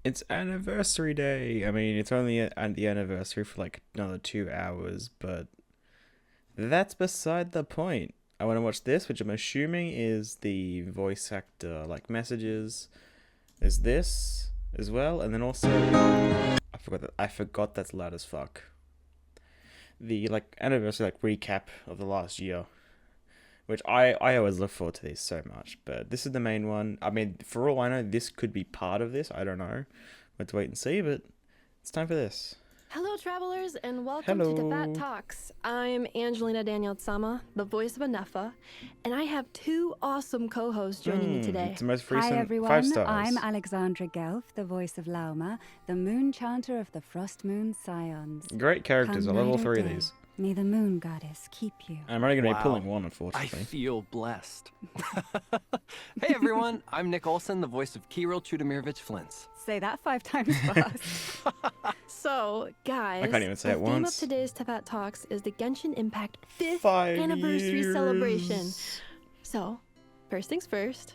It's anniversary day. I mean, it's only at the anniversary for like another 2 hours, but that's beside the point. I want to watch this, which I'm assuming is the voice actor like messages. There's this as well, and then also I forgot that's loud as fuck. The like anniversary like recap of the last year, which I always look forward to these so much. But this is the main one. I mean, for all I know, this could be part of this. I don't know. Let's wait and see. But it's time for this. Hello, travelers, and welcome to Teyvat Talks. I'm Angelina Daniel-sama, the voice of Anefa, and I have two awesome co-hosts joining me today. It's the most Hi recent everyone, 5 stars. I'm Alexandra Gelf, the voice of Lauma, the moon chanter of the Frost Moon Scions. Great characters. I Come love all night or 3 of day, these. May the moon goddess keep you. I'm only going to be Wow. pulling one, I unfortunately. feel blessed. Hey everyone, I'm Nick Olson, the voice of Kirill Chudomirovich Flintz. Say that 5 times fast. So, guys, I can't even say the it theme once. of today's Teyvat Talks is the Genshin Impact 5th 5 anniversary years. celebration. So, first things first.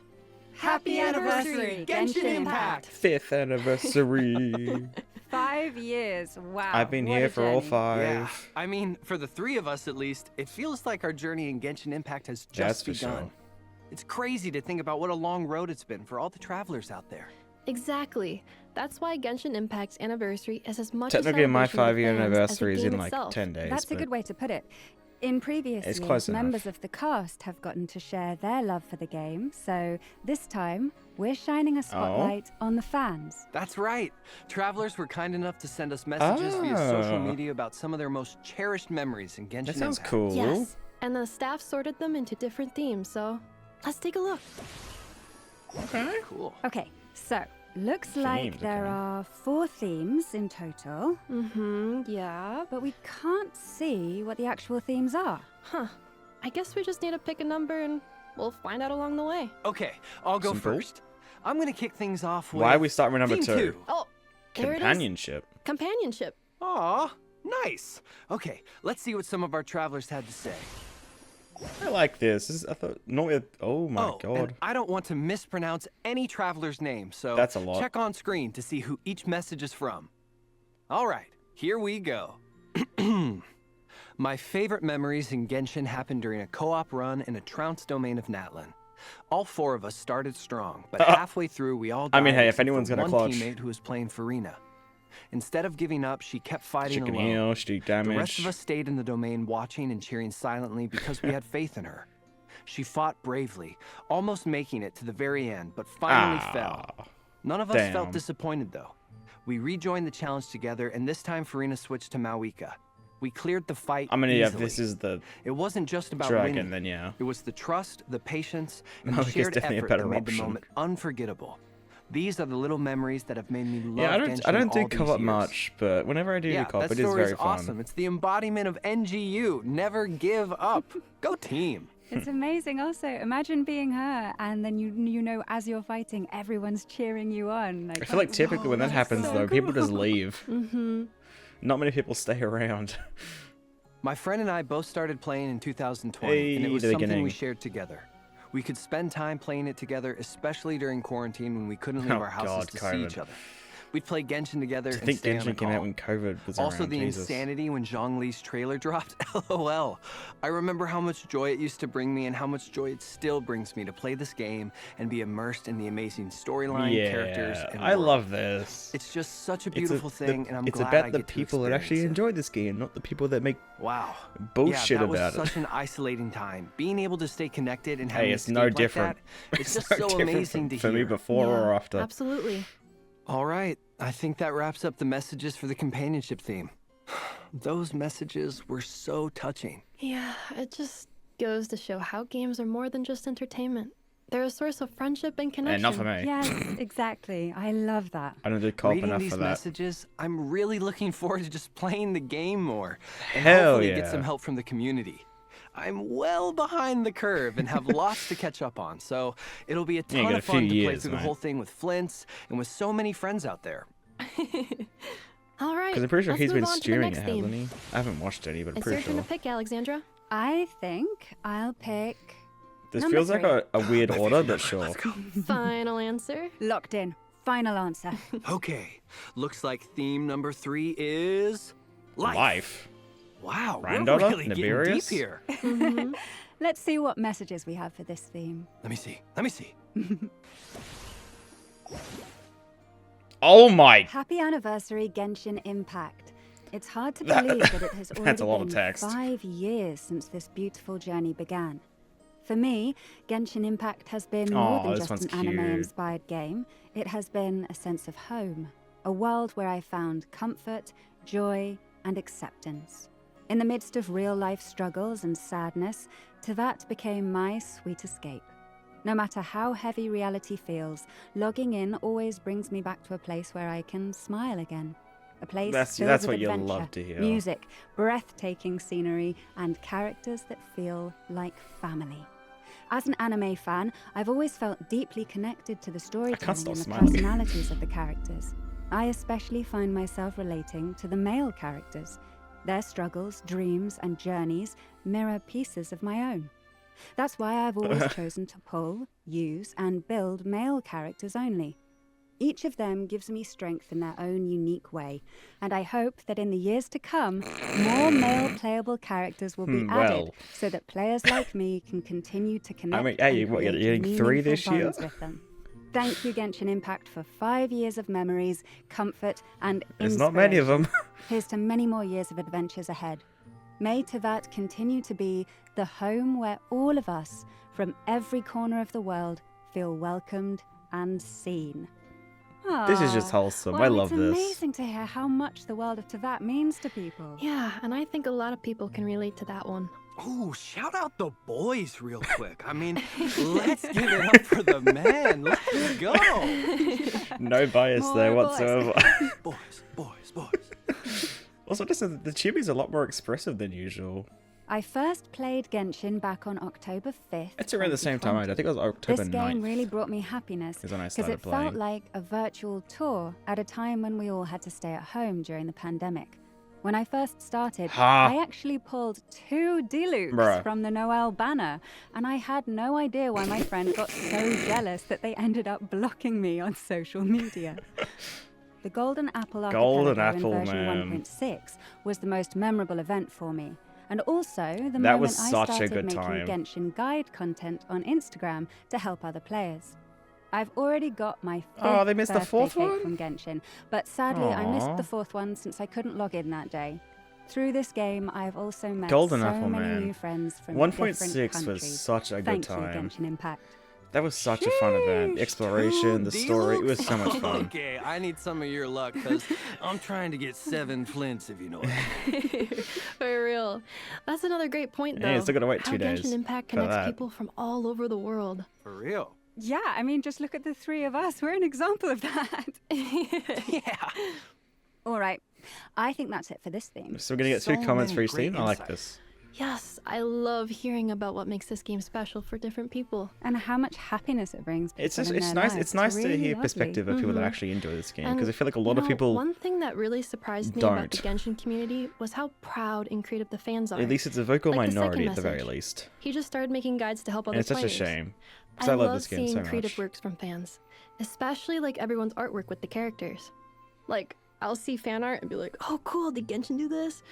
Happy anniversary, Genshin Impact. 5th anniversary. 5 years, wow. I've been what here a for all journey. 5. Yeah, I mean, for the 3 of us at least, it feels like our journey in Genshin Impact has That's just for begun. sure. It's crazy to think about what a long road it's been for all the travelers out there. Exactly. That's why Genshin Impact's anniversary is as much Technically, a my celebration of the 5-year fans as the anniversary is game in like itself. 10 days. That's a but good way to put it. In previous It's years, close enough. members of the cast have gotten to share their love for the game, so this time, we're shining a spotlight on the fans. That's right. Travelers were kind enough to send us messages via social Ah. media about some of their most cherished memories in Genshin That sounds Impact. cool. Yes, and the staff sorted them into different themes, so let's take a look. Okay. Cool. Okay, so looks like Themes, there okay. are 4 themes in total, Yeah. but we can't see what the actual themes are. Huh. I guess we just need to pick a number and we'll find out along the way. Okay, I'll go Simple. first. I'm gonna kick things off with Why are we starting with number theme 2? Oh, there it is. Companionship. Companionship. Aw, nice. Okay, let's see what some of our travelers had to say. I like this. I thought normally. Oh my and god. I don't want to mispronounce any traveler's name, so That's a lot. check on screen to see who each message is from. All right, here we go. My favorite memories in Genshin happened during a co-op run in a trounce domain of Natlan. All 4 of us started strong, but halfway through we all died I mean, hey, if except anyone's for gonna one clutch. teammate who was playing Farina. Instead of giving up, she kept fighting She can alone. heal. She do damage. The rest of us stayed in the domain watching and cheering silently because we had faith in her. She fought bravely, almost making it to the very end, but finally fell. None of us damn. felt disappointed though. We rejoined the challenge together, and this time Farina switched to Mawika. We cleared the fight I mean, yeah, if easily. this is the It wasn't just about dragon, winning. then yeah. It was the trust, the patience, and the Mawika's shared definitely a effort better that made the option. moment unforgettable. These are the little memories that have made me love Yeah, I Genshin don't do all these co-op years. much, but whenever I do Yeah, co-op, that it is story very is fun. awesome. It's the embodiment of NGU. Never give up. Go team. It's amazing also. Imagine being her and then you know as you're fighting, everyone's cheering you on. I feel like typically when that happens, so though, people just cool. leave. Not many people stay around. My friend and I both started playing in 2020, and Hey, it was the something beginning. we shared together. We could spend time playing it together, especially during quarantine when we couldn't leave Oh, our houses God, to see COVID. each other. We'd play Genshin together To and think stay on the Genshin came out call. when COVID was Also, around. the Jesus. insanity when Zhongli's trailer dropped. LOL. I remember how much joy it used to bring me and how much joy it still brings me to play this game and be immersed in the amazing storyline, characters, Yeah, and I world. love this. It's just such a It's beautiful thing, and I'm it's glad about I the get to people that actually experience enjoy this game, not the people that make it. Wow. bullshit yeah, that was about it. such an isolating time. Being able to stay connected and Hey, having it's escape no like different. that, it's just no so different amazing to for me hear. before or Yeah, after. Absolutely. All right, I think that wraps up the messages for the companionship theme. Those messages were so touching. Yeah, it just goes to show how games are more than just entertainment. They're a source of friendship and connection. And not for me. Yes, exactly. I love that. I don't do co-op Reading enough these for that. messages, I'm really looking forward to just playing the game more. And Hell hopefully yeah. get some help from the community. I'm well behind the curve and have lots to catch up on, so it'll be a Yeah, you ton got of a few fun to play years, through mate. the whole thing with Flint's and with so many friends out there. All right. Because I'm pretty sure let's he's been move on to the streaming next it, theme. hasn't he? I haven't watched any, but I'm It's your pretty turn sure. to pick, Alexandra. I think I'll pick This number feels like 3. a weird order, but sure. Final answer. Locked in. Final answer. Okay, looks like theme number 3 is life. Wow, Granddaughter? we're really getting deep Nibirius? here. Let's see what messages we have for this theme. Let me see. Oh my! Happy anniversary, Genshin Impact. It's hard to believe that it has That's already a lot of been text. 5 years since this beautiful journey began. For me, Genshin Impact has been more than this just one's an cute. anime-inspired game. It has been a sense of home, a world where I found comfort, joy, and acceptance. In the midst of real-life struggles and sadness, Teyvat became my sweet escape. No matter how heavy reality feels, logging in always brings me back to a place where I can smile again. A place filled That's with what you adventure, love to hear. music, breathtaking scenery, and characters that feel like family. As an anime fan, I've always felt deeply connected to the storytelling stop and the smiling. personalities of the characters. I especially find myself relating to the male characters. Their struggles, dreams, and journeys mirror pieces of my own. That's why I've always chosen to pull, use, and build male characters only. Each of them gives me strength in their own unique way, and I hope that in the years to come, more male playable characters will be added so that players like me can continue to connect and what, you're create getting 3 meaningful this year? bonds with them. Thank you, Genshin Impact, for 5 years of memories, comfort, and There's inspiration. not many of them. Here's to many more years of adventures ahead. May Teyvat continue to be the home where all of us, from every corner of the world, feel welcomed and seen. This is just Aw, wholesome. well, I love it's this. amazing to hear how much the world of Teyvat means to people. Yeah, and I think a lot of people can relate to that one. Ooh, shout out the boys real quick. I mean, let's give it up for the men. Let's go. No bias there More boys. whatsoever. Boys. Also, just the Chibi's a lot more expressive than usual. I first played Genshin back on October 5th. It's around the same time. I think it was October This 9th. game really brought me happiness Is when I because started it felt playing. like a virtual tour at a time when we all had to stay at home during the pandemic. When I first started, Ha. I actually pulled 2 Dilucs Bruh. from the Noel banner, and I had no idea why my friend got so jealous that they ended up blocking me on social media. The Golden Apple Golden Archipelago Apple, in version man. 1.6 was the most memorable event for me. And also the That moment was I such a started good making time. Genshin guide content on Instagram to help other players. I've already got my 5th Oh, they missed the birthday 4th cake one? from Genshin, but sadly I missed Aw. the 4th one since I couldn't log in that day. Through this game, I've also met Golden so Apple, many man. new friends from 1.6 different countries. was such a good Thank time. you, Genshin Impact. That was such a fun event. The exploration, the story, it was so much fun. Okay, I need some of your luck because I'm trying to get 7 flints, if you know what I mean. For real. That's another great point, though. Yeah, still gotta wait how 2 days Genshin Impact for connects that. people from all over the world. For real. Yeah, I mean, just look at the 3 of us. We're an example of that. Yeah. All right, I think that's it for this theme. So we're gonna get So 2 comments many for each great team. I like insights. this. Yes, I love hearing about what makes this game special for different people. And how much happiness it brings people It's just, in it's their nice. lives. It's nice to really hear lovely. perspective of people that Mhm. actually enjoy this game And, because I feel like a lot you of know, people. One thing that really surprised me about the don't. Genshin community was how proud and creative the fans are. At least it's a vocal Like the second minority at the very message. least. He just started making guides to help And other it's such players. a shame because I love this game seeing so creative much. works from fans, especially like everyone's artwork with the characters. Like, I'll see fan art and be like, "Oh, cool! Did Genshin do this?"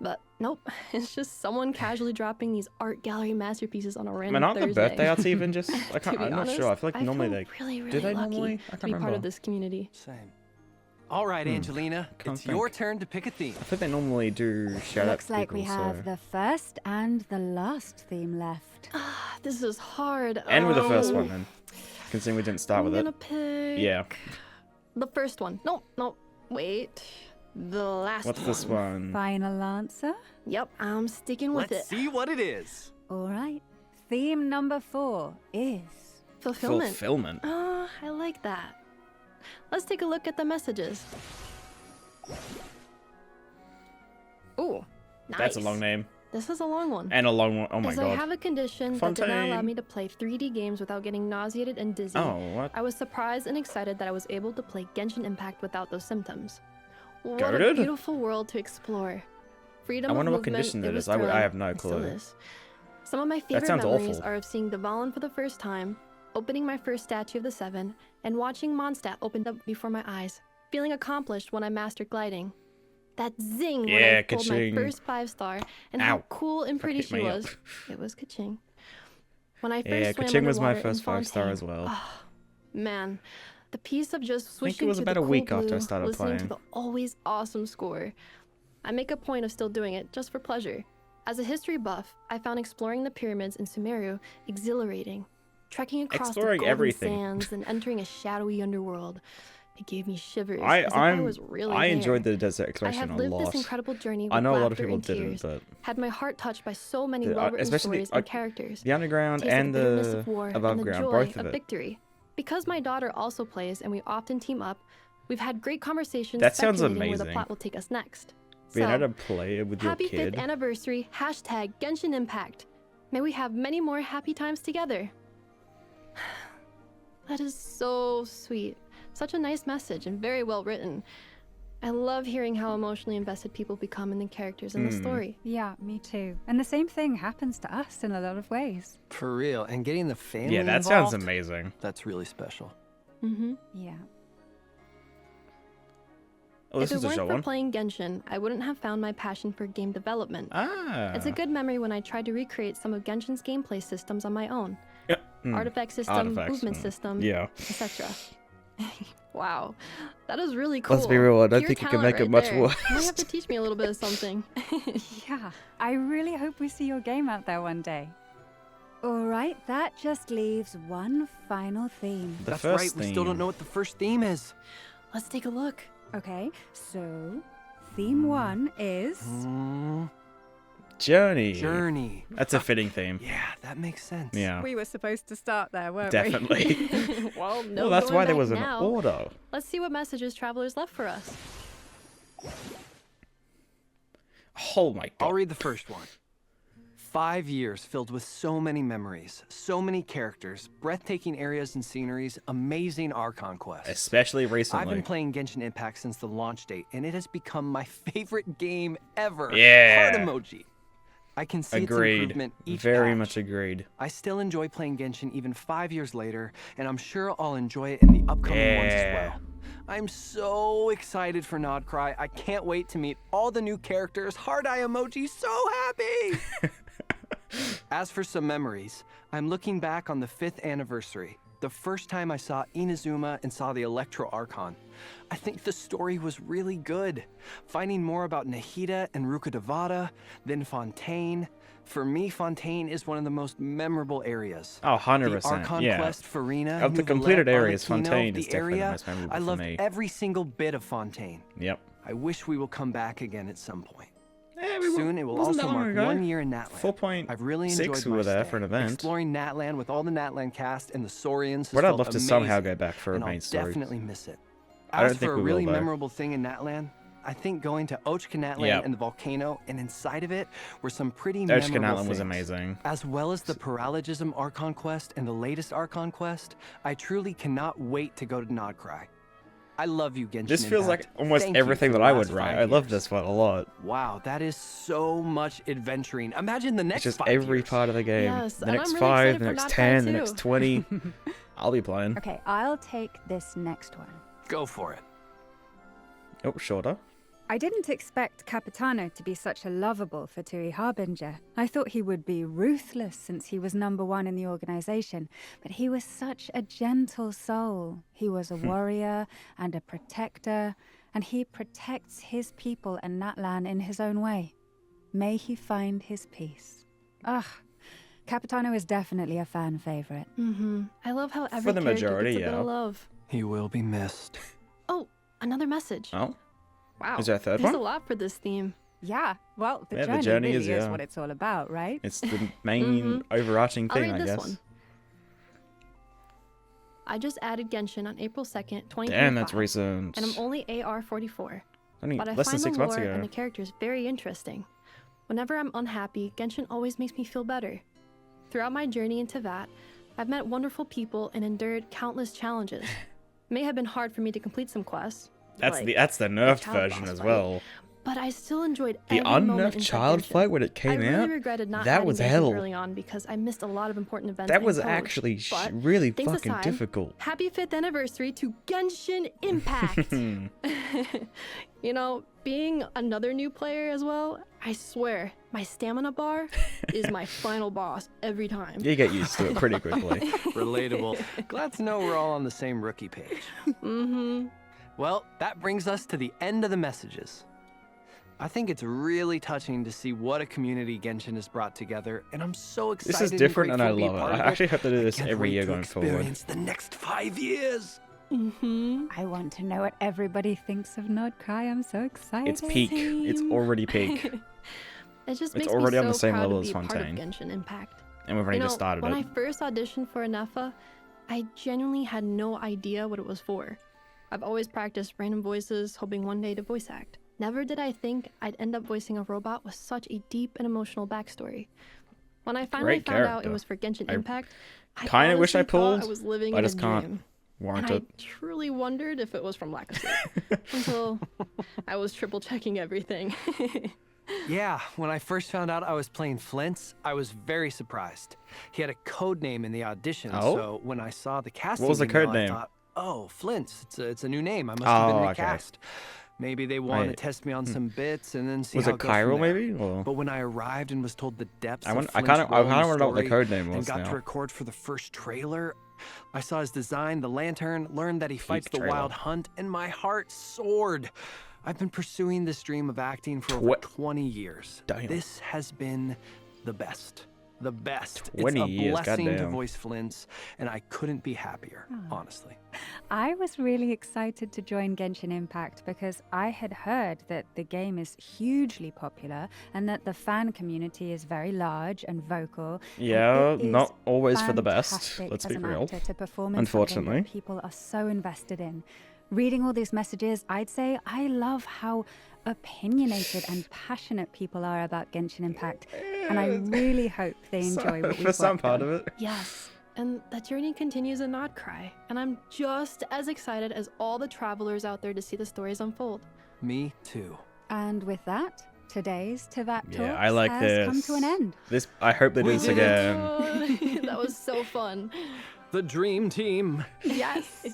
But nope, it's just someone casually dropping these art gallery masterpieces on a I random mean, aren't the Thursday. birthday arts even just? I To can't. be I'm not honest, sure. I feel like normally feel they. really, really do they lucky normally? I to can't be part remember. of this community. Same. All right, Angelina, Can't it's your think. turn to pick a theme. I think they normally do shout out Looks to like people. we have so. the first and the last theme left. This is hard. End with the first Oh. one then, considering we didn't start I'm with gonna it. pick Yeah. the first one. No, wait. The last What's one. this one? Final answer? Yep, I'm sticking with Let's it. see what it is. All right. Theme number 4 is... Fulfillment. Fulfillment. Oh, I like that. Let's take a look at the messages. Ooh, nice. That's a long name This is a long one. and a long one. Oh my As I god. have a condition that did not allow Fontaine. me to play 3D games without getting nauseated and dizzy. Oh what? I was surprised and excited that I was able to play Genshin Impact without those symptoms. What a Goated? beautiful world to explore. Freedom I wonder of what movement, condition it that was is. I thrilling, have no it still clue. is. Some of my favorite sounds memories awful. are of seeing the Valen for the first time, opening my first statue of the 7, and watching Mondstadt opened up before my eyes, feeling accomplished when I mastered gliding. That zing when Yeah, I pulled my ka-ching. first 5-star, and Ow. how cool and pretty Hit she me was. up. It was ka-ching. When I first Yeah, swam ka-ching was my underwater in first 5-star Fontaine, as well. oh, man, the piece of just think it swishing was to about the a cool week blue, after I started listening to playing. the always awesome score. I make a point of still doing it just for pleasure. As a history buff, I found exploring the pyramids in Sumeru exhilarating. Trekking across Exploring the golden everything. sands and entering a shadowy underworld. It gave me shivers I as if I was really I enjoyed there. the desert I exploration have a lived lot. this incredible journey with I know a lot of laughter people and didn't, tears, but had my heart touched by so many The- well-written especially stories and characters. the underground Tasted and the bitterness the of war above and the ground, joy both of of it. victory. Because my daughter also plays and we often team up, we've had great conversations That sounds speculating where the amazing. plot will take us next. Being So, able to play it with your happy kid. 5th anniversary, hashtag Genshin Impact. May we have many more happy times together. That is so sweet. Such a nice message and very well written. I love hearing how emotionally invested people become in the characters in the story. Yeah, me too. And the same thing happens to us in a lot of ways. For real, and getting the family Yeah, that sounds involved, amazing. that's really special. Mm-hmm. Yeah. Oh, If this it is a weren't short for one. playing Genshin, I wouldn't have found my passion for game development. Ah. It's a good memory when I tried to recreate some of Genshin's gameplay systems on my own. Yeah. Artifact system, Artifacts, movement system, Yeah. etc. Wow, that is really cool. Let's be real, I don't Pure think you can talent make it right much there. worse. You might have to teach me a little bit of something. Yeah. I really hope we see your game out there one day. All right, that just leaves one final theme. The That's first right, we still don't theme. know what the first theme is. Let's take a look. Okay, so theme 1 is Journey. Journey. That's a fitting theme. Yeah, that makes sense. Yeah. We were supposed to start there, weren't Definitely. Well, no Well, that's going why there back was an now. order. Let's see what messages travelers left for us. Oh my I'll god. read the first one. 5 years filled with so many memories, so many characters, breathtaking areas and sceneries, amazing Archon quests. Especially I've recently. been playing Genshin Impact since the launch date, and it has become my favorite game ever. Yeah. Heart emoji. I can see its Agreed. improvement each Very patch. much agreed. I still enjoy playing Genshin even 5 years later, and I'm sure I'll enjoy it in the upcoming ones as Yeah. well. I'm so excited for Nodcry. I can't wait to meet all the new characters. Heart eye emoji, so happy! As for some memories, I'm looking back on the 5th anniversary, the first time I saw Inazuma and saw the Electro Archon. I think the story was really good. Finding more about Nahida and Rukkhadevata, then Fontaine. For me, Fontaine is one of the most memorable areas. Oh, The 100%. Archon Yeah. quest, Farina, Of the Neuvillette, completed areas, Arlecchino, Fontaine the is definitely the area, most memorable I for loved me. every single bit of Fontaine. Yep. I wish we will come back again at some point. Yeah, Soon it will also mark 1 year in Natland. 4.6 I've really enjoyed we my were there stay. for an event. Exploring Natland with all the Natland cast and the Saurians. has But I'd felt love to amazing, somehow go back for a and main I'll story. definitely miss it. I don't As think for a we will, really though. memorable thing in Natland, I think going to Ochka Natland Yep. and the volcano, and inside of it were some pretty Ochka memorable Natland things. was amazing. As well as the Paralogism Archon quest and the latest Archon quest, I truly cannot wait to go to Nodcry. I love you, Genshin This feels like Impact. almost Thank you everything for that the I last would write. 5 I love years. this one a lot. Wow, that is so much adventuring. Imagine the next It's just 5 every years. part of the game. Yes, the and next I'm really 5, excited the for next Nodcry 10, the too. next 20. I'll be playing. Okay, I'll take this next one. Go for it. Oh, shorter. I didn't expect Capitano to be such a lovable Fatui Harbinger. I thought he would be ruthless since he was #1 in the organization, but he was such a gentle soul. He was a warrior and a protector, and he protects his people and Natlan in his own way. May he find his peace. Ugh, Capitano is definitely a fan favorite. Mm-hmm. I love how every the character majority, gets a bit yeah. of love. He will be missed. Oh, another message. Oh, Wow. Is there a third There's one? a lot for this theme. Yeah, well, the Yeah, journey, the journey really is, yeah. what it's all about, right? it's the main overarching I'll thing, read I this guess. one. I just added Genshin on April 2nd, 2025. Damn, that's recent. And I'm only AR 44. Only But I less than find 6 the months lore ago. and the characters very interesting. Whenever I'm unhappy, Genshin always makes me feel better. Throughout my journey in Teyvat, I've met wonderful people and endured countless challenges. It may have been hard for me to complete some quests. That's like the nerfed child version boss as fight. well. but I still enjoyed The every moment unnerved inside child Genshin. fight when it I came really out. regretted not That adding was Genshin hell. early on because I missed a lot of important events. That I was imposed. actually But really things fucking aside, difficult. Happy 5th anniversary to Genshin Impact! You know, being another new player as well, I swear, my stamina bar is my final boss every time. You get used to it pretty quickly. Relatable. Glad to know we're all on the same rookie page. Mm-hmm. Well, that brings us to the end of the messages. I think it's really touching to see what a community Genshin has brought together, and I'm so excited. This is different and I grateful to be love it. part I of actually hope to do this can't every wait year to going forward. experience the next 5 years. Mm-hmm. I want to know what everybody thinks of Nod Cry. I'm so excited. It's peak. It's already peak. It just It's makes already me on the so same proud level to as be a part of Fontaine. Genshin Impact. And we've only You know, just started when it. I first auditioned for Anefa, I genuinely had no idea what it was for. I've always practiced random voices, hoping one day to voice act. Never did I think I'd end up voicing a robot with such a deep and emotional backstory. When I finally Great found out character. it was for Genshin I Impact, I kinda wish I honestly thought pulled, I was living but I in a just can't dream. warrant And it. I truly wondered if it was from lack of sleep until I was triple checking everything. Yeah, when I first found out I was playing Flint's, I was very surprised. He had a code name in the audition, Oh? so when I saw the casting was the email, code I name? thought, oh, Flint's, it's a new name. I must have been Oh, okay. recast. Maybe they want to Right. test me on some bits and then see Was how it it goes from Chiral there. maybe? Or But when I arrived and was told the depths I of want. I Flint's kind of. I role in kind of the want to know what the story code name and was got to now. record for the first trailer, I saw his design, the lantern, learned that he fights the trailer. wild hunt, and my heart soared. I've been pursuing this dream of acting for over 20 years. Damn. This has been the best. The best. 20 it's a years, blessing to goddamn. voice Flint's, and I couldn't be happier, honestly. I was really excited to join Genshin Impact because I had heard that the game is hugely popular and that the fan community is very large and vocal. and Yeah, it is not always for the best. fantastic Let's as be an real. actor to perform in Unfortunately. something that people are so invested in. Reading all these messages, I'd say I love how opinionated and passionate people are about Genshin Impact, and I really hope they enjoy what we've For some worked part on. of it. Yes, and that journey continues in Nod Cry, and I'm just as excited as all the travelers out there to see the stories unfold. Me too. And with that, today's Teyvat Talks Yeah, I like has this. come to an end. This. I hope they do We this did it. again. That was so fun. The dream team. Yes.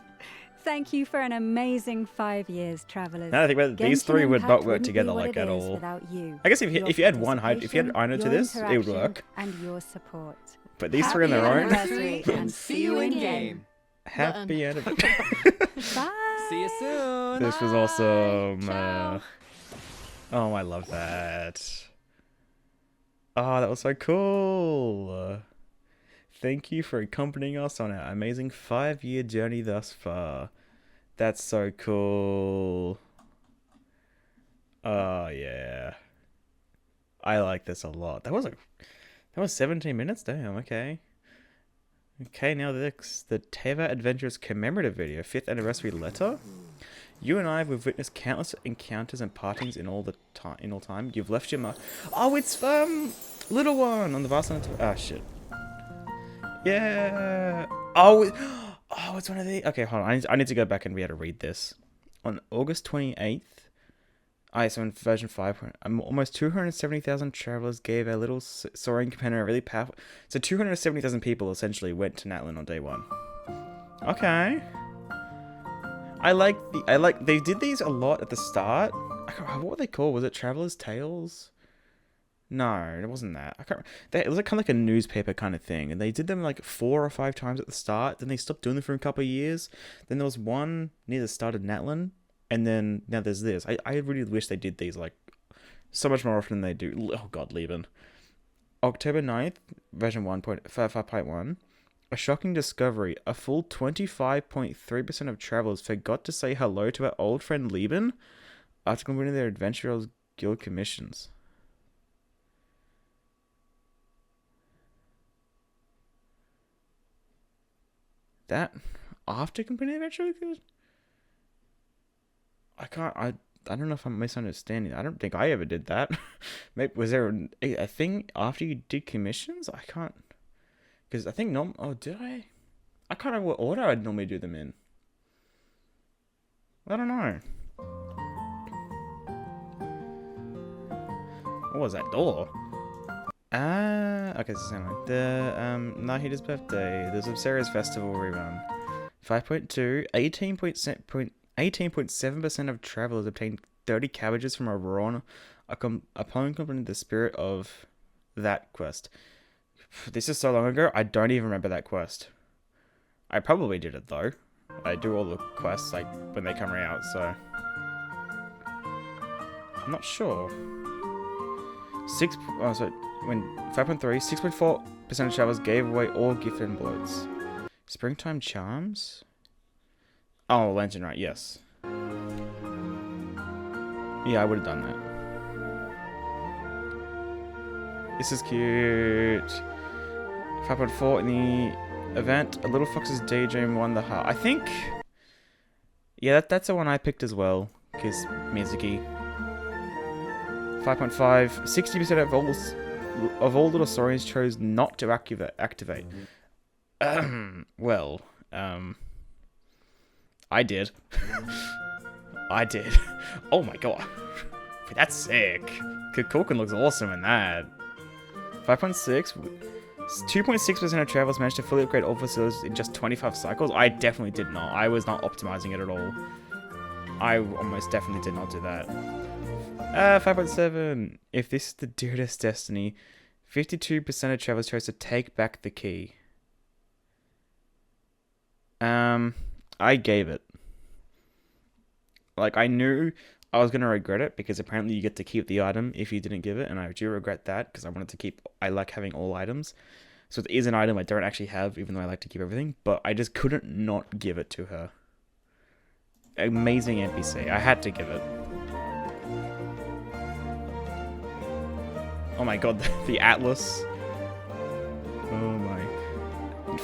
Thank you for an amazing 5 years, travelers. Now that I think about it, these Genshin three would Impact not work wouldn't be together what like it at is all. without you. I guess if you Your if you had one height, if you had participation, Aino to your this, it would interaction, work. And your support. But these three on their Happy own. anniversary, and see you in game. Happy anniversary. Bye. See you soon. This was awesome. Oh, I love that. Oh, that was so cool. Thank you for accompanying us on our amazing 5-year journey thus far. That's so cool. Oh, yeah. I like this a lot. That was 17 minutes? Damn, okay. Okay, now the Teyvat Adventures commemorative video, 5th anniversary letter. You and I have witnessed countless encounters and partings in all time. You've left your mark. Oh, it's little one on the vast. Ah, shit. Yeah. Oh, it's one of the. Okay, hold on. I need to go back and be able to read this. On August 28th. So in version 5, almost 270,000 travelers gave our little soaring companion a really powerful. So 270,000 people essentially went to Natlan on day 1. Okay. I like they did these a lot at the start. What were they called? Was it Traveler's Tales? No, it wasn't that. I can't. It was kind of like a newspaper kind of thing, and they did them like 4 or 5 times at the start. Then they stopped doing them for a couple of years. Then there was one near the start of Natlan, and then now there's this. I really wish they did these like so much more often than they do. Oh God, Lieben. October 9th, version 1.5.1. A shocking discovery. A full 25.3% of travelers forgot to say hello to our old friend Lieben after completing their Adventurers Guild commissions. That after completing the Adventurers Guild? I don't know if I'm misunderstanding. I don't think I ever did that. Maybe was there a thing after you did commissions? I can't. Because I think did I? I can't remember what order I'd normally do them in. I don't know. What was that door? Okay, so anyway, the Nahida's birthday, the Subseria's festival rerun. 5.2, 18.7% of travelers obtained 30 cabbages from Aurora upon completing the spirit of that quest. This is so long ago, I don't even remember that quest. I probably did it though. I do all the quests like when they come out, so I'm not sure. 5.3, 6.4% of travelers gave away all gift envelopes. Springtime charms? Oh, lantern, right? Yes. Yeah, I would have done that. This is cute. 5.4 in the event. A Little Fox's Daydream won the heart. I think. Yeah, that's the one I picked as well. Because Mizuki. 5.5. 60% of all little stories chose not to activate. Well, I did. I did. Oh my god. That's sick. Kukulkan looks awesome in that. 5.6. 2.6% of travelers managed to fully upgrade all facilities in just 25 cycles. I definitely did not. I was not optimizing it at all. I almost definitely did not do that. 5.7. If this is the dearest destiny, 52% of travelers chose to take back the key. I gave it. Like, I knew I was going to regret it because apparently you get to keep the item if you didn't give it, and I do regret that because I like having all items. So it is an item I don't actually have, even though I like to keep everything, but I just couldn't not give it to her. Amazing NPC. I had to give it. Oh my god, the Atlas. Oh my.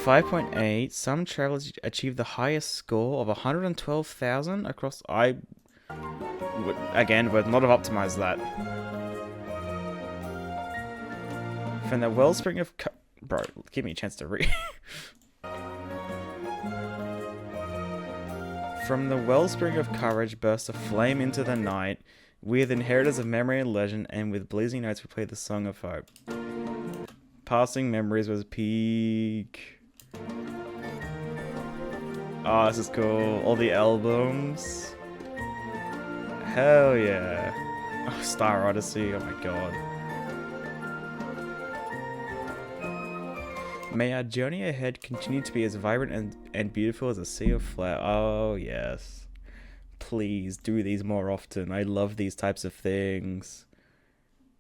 5.8. Some travelers achieved the highest score of 112,000 across... Again, would not have optimized that. From the wellspring of... Bro, give me a chance to read. From the wellspring of courage bursts a flame into the night. We are the inheritors of memory and legend, and with blazing notes we play the song of hope. Passing memories was peak. Oh, this is cool. All the albums. Hell yeah. Oh, Star Odyssey, oh my god. May our journey ahead continue to be as vibrant and beautiful as a sea of flowers. Oh, yes. Please do these more often. I love these types of things.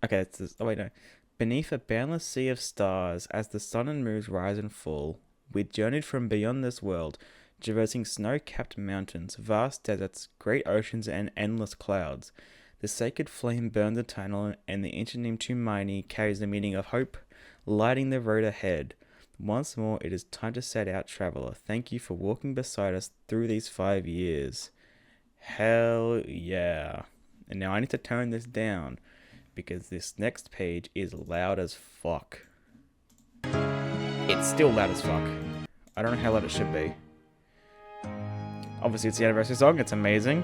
Okay, it's this. Oh, wait, no. Beneath a boundless sea of stars, as the sun and moons rise and fall, we journeyed from beyond this world, traversing snow-capped mountains, vast deserts, great oceans, and endless clouds. The sacred flame burned eternal, and the ancient name Tumaini carries the meaning of hope, lighting the road ahead. Once more, it is time to set out, traveler. Thank you for walking beside us through these 5 years. Hell yeah. And now I need to turn this down, because this next page is loud as fuck. It's still loud as fuck. I don't know how loud it should be. Obviously, it's the anniversary song. It's amazing.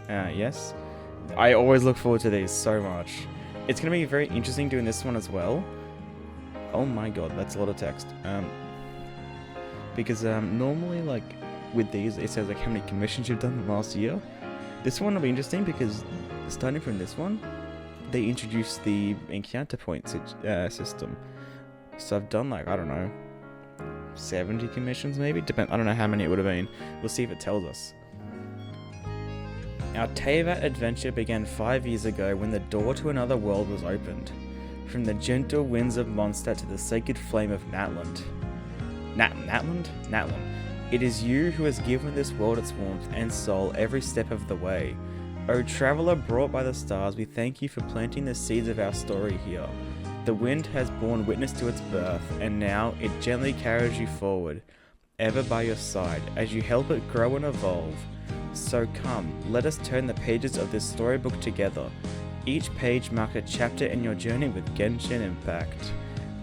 Yes. I always look forward to these so much. It's going to be very interesting doing this one as well. Oh my god, that's a lot of text. Because normally, like, with these, it says like how many commissions you've done last year. This one will be interesting because starting from this one, they introduced the encounter points system. So I've done like, I don't know, 70 commissions maybe? I don't know how many it would have been. We'll see if it tells us. Our Teyvat adventure began 5 years ago when the door to another world was opened. From the gentle winds of Mondstadt to the sacred flame of Natland. Natland? It is you who has given this world its warmth and soul every step of the way. O traveller brought by the stars, we thank you for planting the seeds of our story here. The wind has borne witness to its birth, and now it gently carries you forward, ever by your side, as you help it grow and evolve. So come, let us turn the pages of this storybook together. Each page marks a chapter in your journey with Genshin Impact.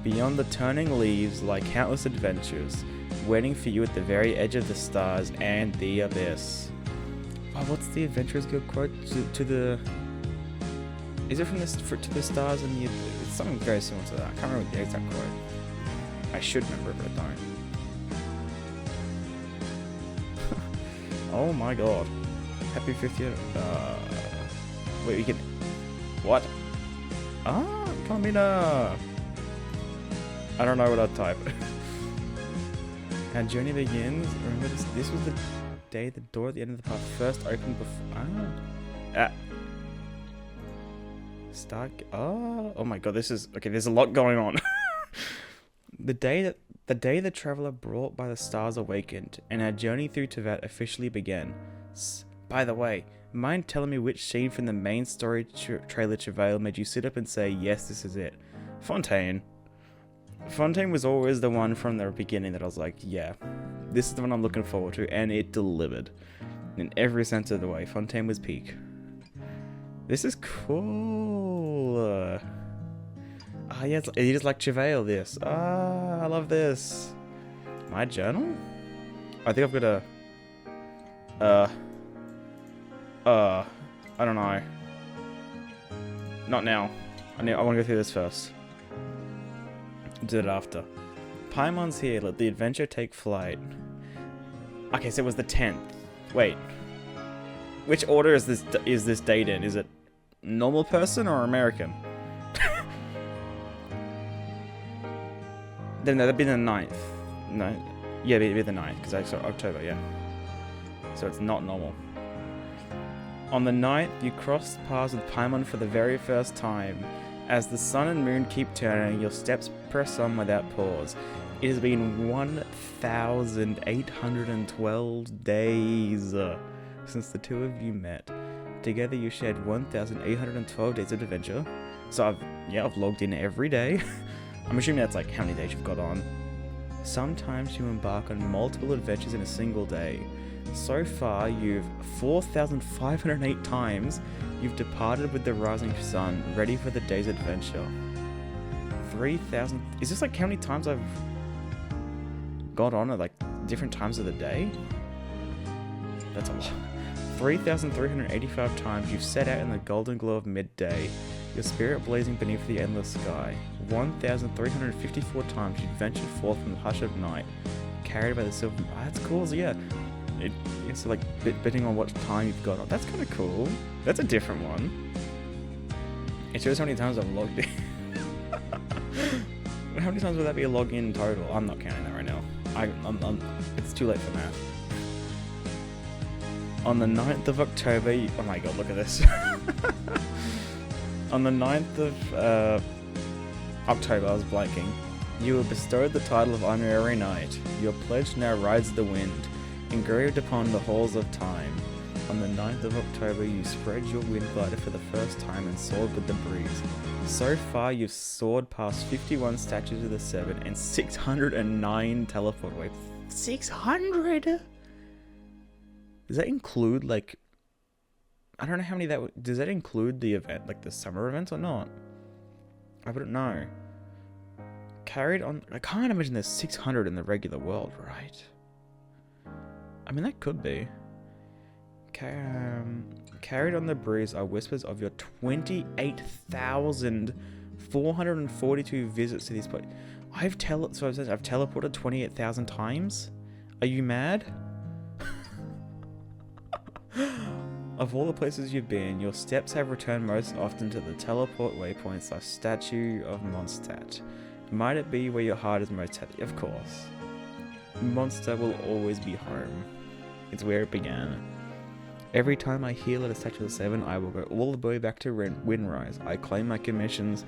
Beyond the turning leaves lie countless adventures, waiting for you at the very edge of the stars and the abyss. Oh, what's the Adventurers Guild quote to the... Is it from this to the stars and the? It's something very similar to that. I can't remember the exact quote. I should remember it, but I don't. Oh my god! Happy 50th. Wait, we can. What? Ah, Kamina. I don't know what I'd type. Our journey begins. Remember this? This was the day the door at the end of the path first opened before. Oh my god, this is okay. There's a lot going on. The day the traveler brought by the stars awakened, and our journey through Teyvat officially began. By the way, mind telling me which scene from the main story trailer Travail made you sit up and say, yes, this is it? Fontaine. Fontaine was always the one from the beginning that I was like, yeah, this is the one I'm looking forward to, and it delivered. In every sense of the way, Fontaine was peak. This is cool. Yeah, you just like Travail this. I love this. My journal? I think I've got I don't know. Not now. I want to go through this first. Do it after. Paimon's here. Let the adventure take flight. Okay, so it was the 10th. Wait. Which order is this date in? Is it normal person or American? Then that'd be the 9th. No. Yeah, it'd be the 9th, because I saw October, yeah. So it's not normal. On the 9th, you cross paths with Paimon for the very first time. As the sun and moon keep turning, your steps press on without pause. It has been 1,812 days since the two of you met. Together you shared 1,812 days of adventure. So I've logged in every day. I'm assuming that's like how many days you've got on. Sometimes you embark on multiple adventures in a single day. So far, you've 4,508 times you've departed with the rising sun, ready for the day's adventure. 3,000. Is this like how many times I've got on at like different times of the day? That's a lot. 3,385 times you've set out in the golden glow of midday, your spirit blazing beneath the endless sky. 1,354 times you've ventured forth from the hush of night, carried by the silver. Oh, that's cool. So yeah, it's like betting on what time you've got on. That's kind of cool. That's a different one. It shows how many times I've logged in. How many times would that be a login total? I'm not counting that right now. It's too late for math. On the 9th of October, oh my god, look at this. On the 9th of October, I was blanking. You were bestowed the title of Honorary Knight. Your pledge now rides the wind, engraved upon the halls of time. On the 9th of October, you spread your wind glider for the first time and soared with the breeze. So far, you've soared past 51 statues of the Seven and 609 teleport waves. 600? Does that include, like... I don't know how many that... Does that include the event, like the summer event or not? I wouldn't know. Carried on... I can't imagine there's 600 in the regular world, right? I mean, that could be. Carried on the breeze are whispers of your 28,442 visits to these places. I've teleported 28,000 times? Are you mad? Of all the places you've been, your steps have returned most often to the teleport waypoints / statue of Mondstadt. Might it be where your heart is most happy? Of course. Mondstadt will always be home. It's where it began. Every time I heal at a statue of the Seven, I will go all the way back to Windrise. I claim my commissions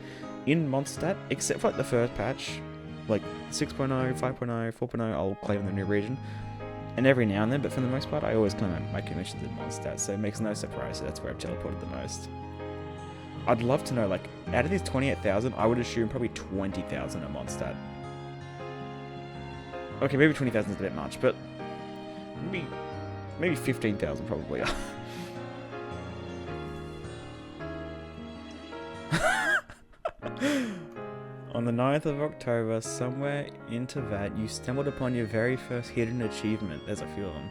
in Mondstadt, except for like the first patch, like 6.0, 5.0, 4.0, I'll claim the new region. And every now and then, but for the most part, I always claim my commissions in Mondstadt, so it makes no surprise that's where I've teleported the most. I'd love to know, like, out of these 28,000, I would assume probably 20,000 at Mondstadt. Okay, maybe 20,000 is a bit much, but maybe 15,000 probably are. On the 9th of October, somewhere in Teyvat, you stumbled upon your very first hidden achievement. There's a few of them.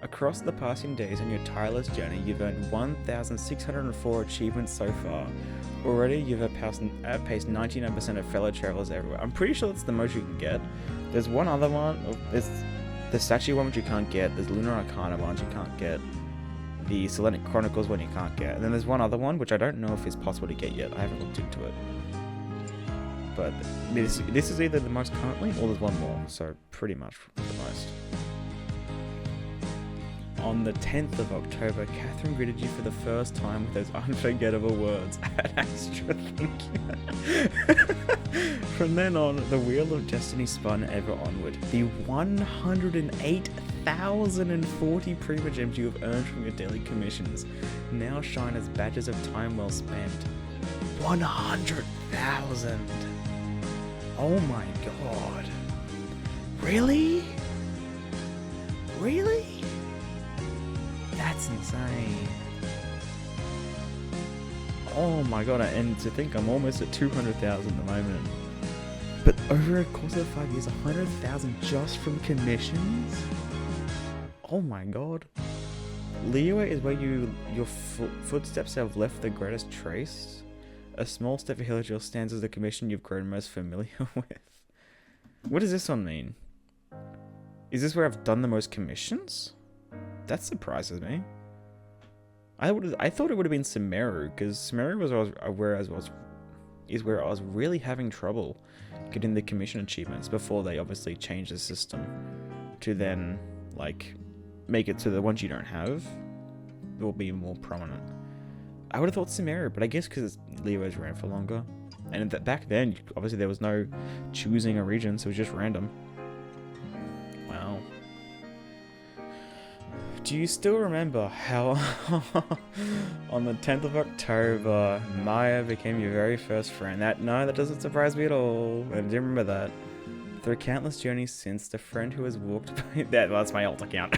Across the passing days on your tireless journey, you've earned 1,604 achievements so far. Already, you've outpaced 99% of fellow travelers everywhere. I'm pretty sure that's the most you can get. There's one other one. There's the statue one which you can't get. There's Lunar Arcana one which you can't get. The Selenic Chronicles one you can't get. And then there's one other one which I don't know if is possible to get yet. I haven't looked into it. But this is either the most currently or there's one more. So pretty much the most. On the 10th of October, Catherine greeted you for the first time with those unforgettable words. An extra thank you. From then on, the wheel of destiny spun ever onward. The 108,040 prima gems you have earned from your daily commissions now shine as badges of time well spent. 100,000! Oh my god. Really? Really? That's insane. Oh my god, and to think I'm almost at 200,000 at the moment. But over a course of 5 years, 100,000 just from commissions? Oh my god. Liyue is where your footsteps have left the greatest trace. A small step for Hillagil stands as the commission you've grown most familiar with. What does this one mean? Is this where I've done the most commissions? That surprises me. I thought it would have been Sumeru, because Sumeru was where I was really having trouble getting the commission achievements before they obviously changed the system to then like make it so the ones you don't have will be more prominent. I would have thought Sumeru, but I guess because Leo's ran for longer, and back then obviously there was no choosing a region, so it was just random. Wow. Do you still remember how on the 10th of October, Maya became your very first friend? That doesn't surprise me at all. I do remember that. Through countless journeys since, the friend who has walked by... that's my alt account.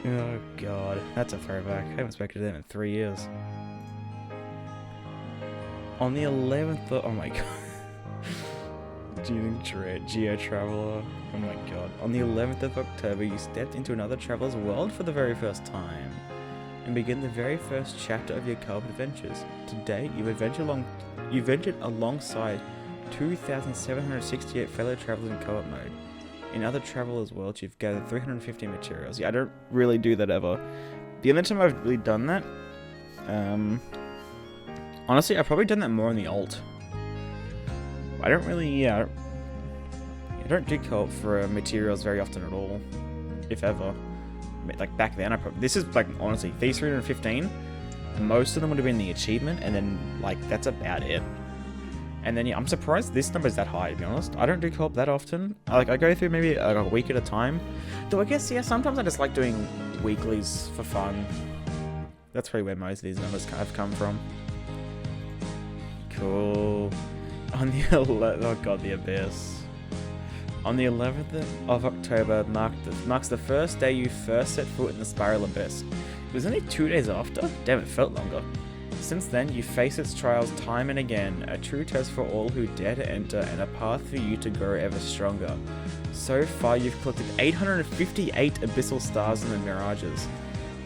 Oh god, that's a throwback. I haven't spoken to them in 3 years. On the 11th of... Oh my god. Geo Traveler. Oh my god. On the 11th of October, you stepped into another traveler's world for the very first time and begin the very first chapter of your co-op adventures. To date, you ventured alongside 2,768 fellow travelers in co-op mode. In other travelers' worlds, you've gathered 350 materials. Yeah, I don't really do that ever. The only time I've really done that, honestly, I've probably done that more in the alt. I don't really, I don't do co-op for materials very often at all, if ever. Like back then, this is like, honestly, these 315, most of them would have been the achievement, and then like, that's about it. And then yeah, I'm surprised this number is that high, to be honest. I don't do co-op that often. I go through maybe a week at a time. Though I guess, yeah, sometimes I just like doing weeklies for fun. That's probably where most of these numbers have come from. Cool. On the 11th, oh god, the abyss. On the 11th of October marks the first day you first set foot in the Spiral Abyss. It was only 2 days after? Damn, it felt longer. Since then, you face its trials time and again, a true test for all who dare to enter and a path for you to grow ever stronger. So far, you've collected 858 abyssal stars in the mirages.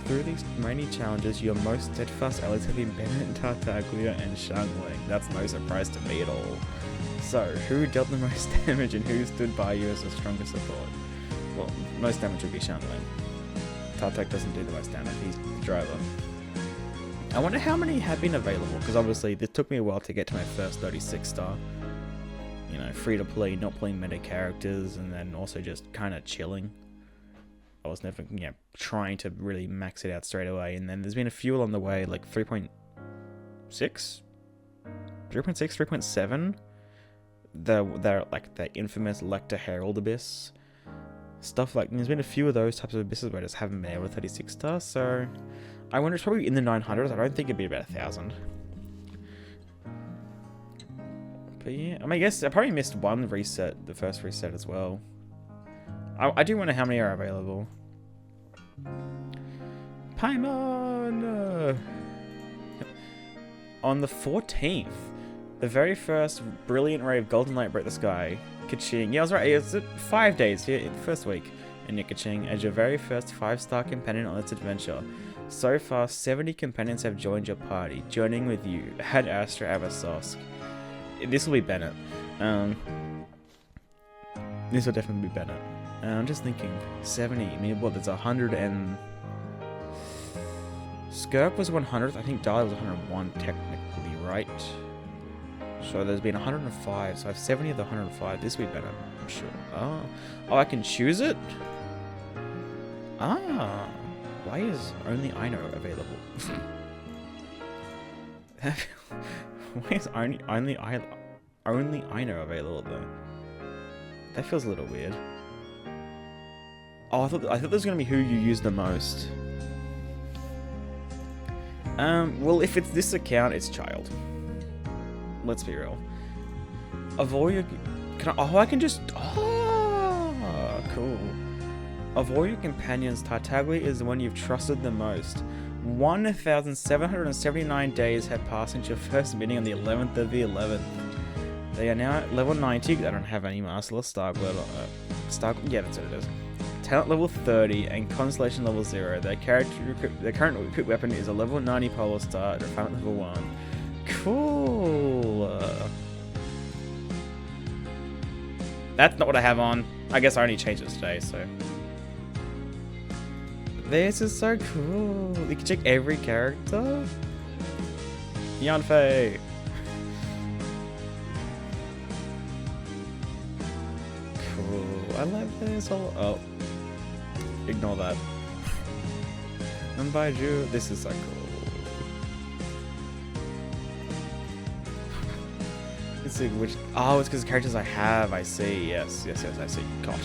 Through these many challenges, your most steadfast allies have been Bennett, Tartaglia, and Shangling. That's no surprise to me at all. So, who dealt the most damage and who stood by you as the strongest support? Well, most damage would be Shangling. Tartag doesn't do the most damage, he's the driver. I wonder how many have been available, because obviously this took me a while to get to my first 36 star. You know, free to play, not playing meta characters, and then also just kind of chilling. I was never, trying to really max it out straight away, and then there's been a few along the way, like 3.6? 3.6, 3.7? They're like the infamous Lecter Herald Abyss. Stuff like, there's been a few of those types of abysses where I just haven't been able to 36 stars, so... I wonder, it's probably in the 900s. I don't think it'd be about 1,000. But yeah, I mean, I guess I probably missed one reset, the first reset as well. I do wonder how many are available. Paimon! On the 14th, the very first brilliant ray of golden light broke the sky. Ka-ching. Yeah, I was right. It was 5 days here, the first week. in Nikaching as your very first 5-star companion on this adventure. So far, 70 companions have joined your party. Joining with you, Ad Astra Abasosk. This will be Bennett. This will definitely be Bennett. I'm just thinking, 70. I mean, what? There's 100 and... Skirk was 100th. I think Dahlia was 101 technically, right? So there's been 105. So I have 70 of the 105. This will be Bennett, I'm sure. Oh, I can choose it? Ah. Why is only Aino available? Why is only Aino available though? That feels a little weird. Oh, I thought there was gonna be who you use the most. Well, if it's this account, it's child. Let's be real. Avoid your... I can just... Oh, cool. Of all your companions, Tartaglia is the one you've trusted the most. 1,779 days have passed since your first meeting on the 11th of the 11th. They are now at level 90. They don't have any masterless Star level. Yeah, that's what it is. Talent level 30 and Constellation level 0. Their current equipped weapon is a level 90 Polar Star at refinement level 1. Cool. That's not what I have on. I guess I only changed it today, so... This is so cool. You can check every character. Yanfei. Cool. I love this. Oh. Ignore that. And Baiju. This is so cool. Let's see which. Oh, it's because characters I have. I see. Yes, I see. God.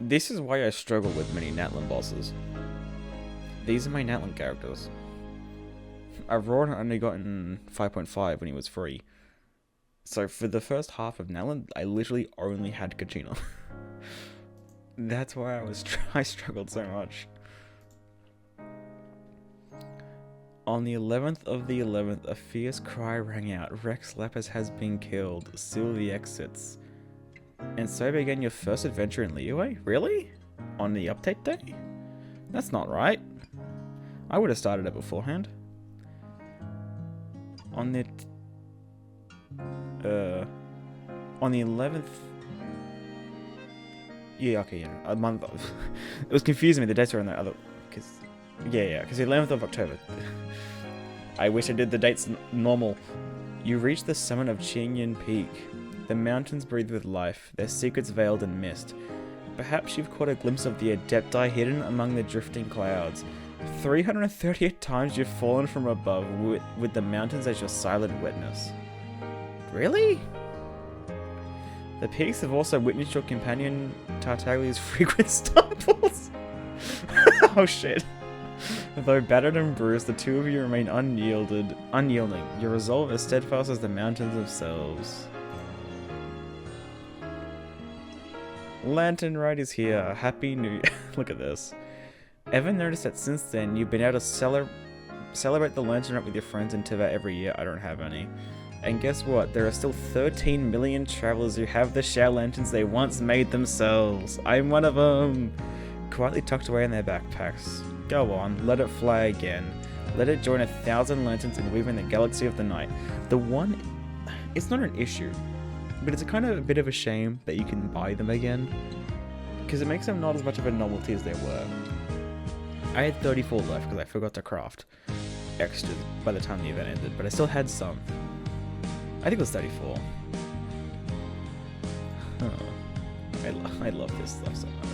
This is why I struggle with many Natlan bosses. These are my Natlan characters. Aurora only gotten 5.5 when he was free. So for the first half of Natlan, I literally only had Kachina. That's why I struggled so much. On the 11th of the 11th, a fierce cry rang out. Rex Lapis has been killed. Seal the exits. And so began your first adventure in Liyue? Really? On the update day? That's not right. I would have started it beforehand. On the 11th... Yeah, okay, yeah. A month... It was confusing me, the dates were on the other... Because the 11th of October. I wish I did the dates normal. You reach the summit of Qingyan Peak. The mountains breathe with life, their secrets veiled in mist. Perhaps you've caught a glimpse of the Adepti hidden among the drifting clouds. 338 times you've fallen from above, with the mountains as your silent witness. Really? The peaks have also witnessed your companion Tartaglia's frequent stumbles. Oh shit. Though battered and bruised, the two of you remain unyielding. Your resolve as steadfast as the mountains themselves. Lantern Rite is here. Happy New... Look at this. Ever noticed that since then you've been able to celebrate the Lantern Rite with your friends in Teyvat every year? I don't have any. And guess what? There are still 13 million travelers who have the Shao Lanterns they once made themselves. I'm one of them. Quietly tucked away in their backpacks. Go on, let it fly again. Let it join 1,000 lanterns and weave in the galaxy of the night. The one... It's not an issue. But it's kind of a bit of a shame that you can buy them again. Because it makes them not as much of a novelty as they were. I had 34 left because I forgot to craft extras by the time the event ended, but I still had some. I think it was 34. Huh. I love this stuff so much.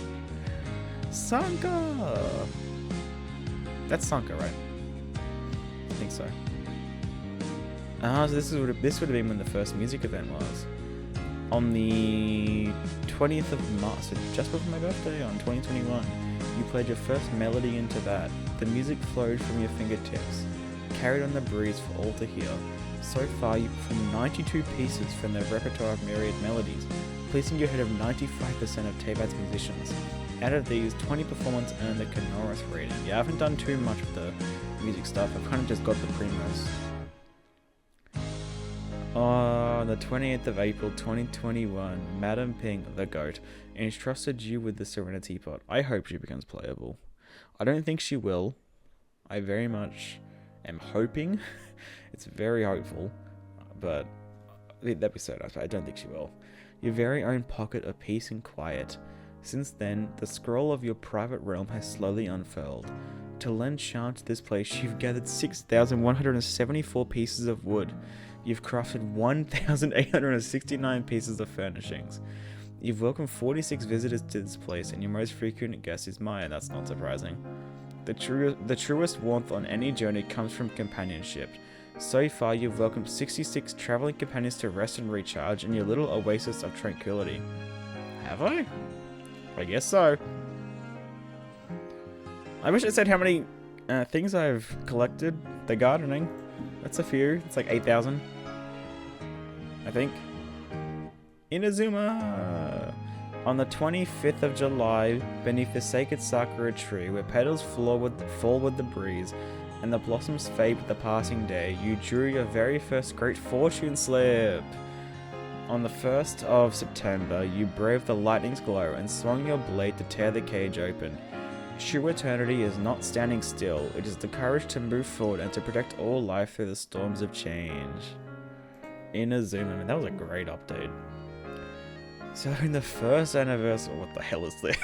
Sanka! That's Sanka, right? I think so. So this would have been when the first music event was. On the 20th of March, so just before my birthday, on 2021, you played your first melody into that. The music flowed from your fingertips, carried on the breeze for all to hear. So far, you performed 92 pieces from their repertoire of myriad melodies, placing you ahead of 95% of Teyvat's musicians. Out of these, 20 performances earned the Canoris rating. Yeah, I haven't done too much of the music stuff, I've kind of just got the primos. on the 28th of April 2021, Madam Ping, the GOAT, entrusted you with the Serenity Pot. I hope she becomes playable. I don't think she will. I very much am hoping. It's very hopeful, but that'd be so nice, but I don't think she will. Your very own pocket of peace and quiet. Since then, the scroll of your private realm has slowly unfurled. To lend charm to this place, you've gathered 6,174 pieces of wood. You've crafted 1,869 pieces of furnishings. You've welcomed 46 visitors to this place, and your most frequent guest is Maya. That's not surprising. The truest warmth on any journey comes from companionship. So far, you've welcomed 66 traveling companions to rest and recharge in your little oasis of tranquility. Have I? I guess so. I wish it said how many things I've collected. The gardening. That's a few. It's like 8,000. I think. Inazuma! On the 25th of July, beneath the sacred sakura tree, where petals fall with the breeze, and the blossoms fade with the passing day, you drew your very first great fortune slip. On the 1st of September, you braved the lightning's glow and swung your blade to tear the cage open. True eternity is not standing still, it is the courage to move forward and to protect all life through the storms of change. Inazuma, I mean, that was a great update. Celebrating the first anniversary. What the hell is this?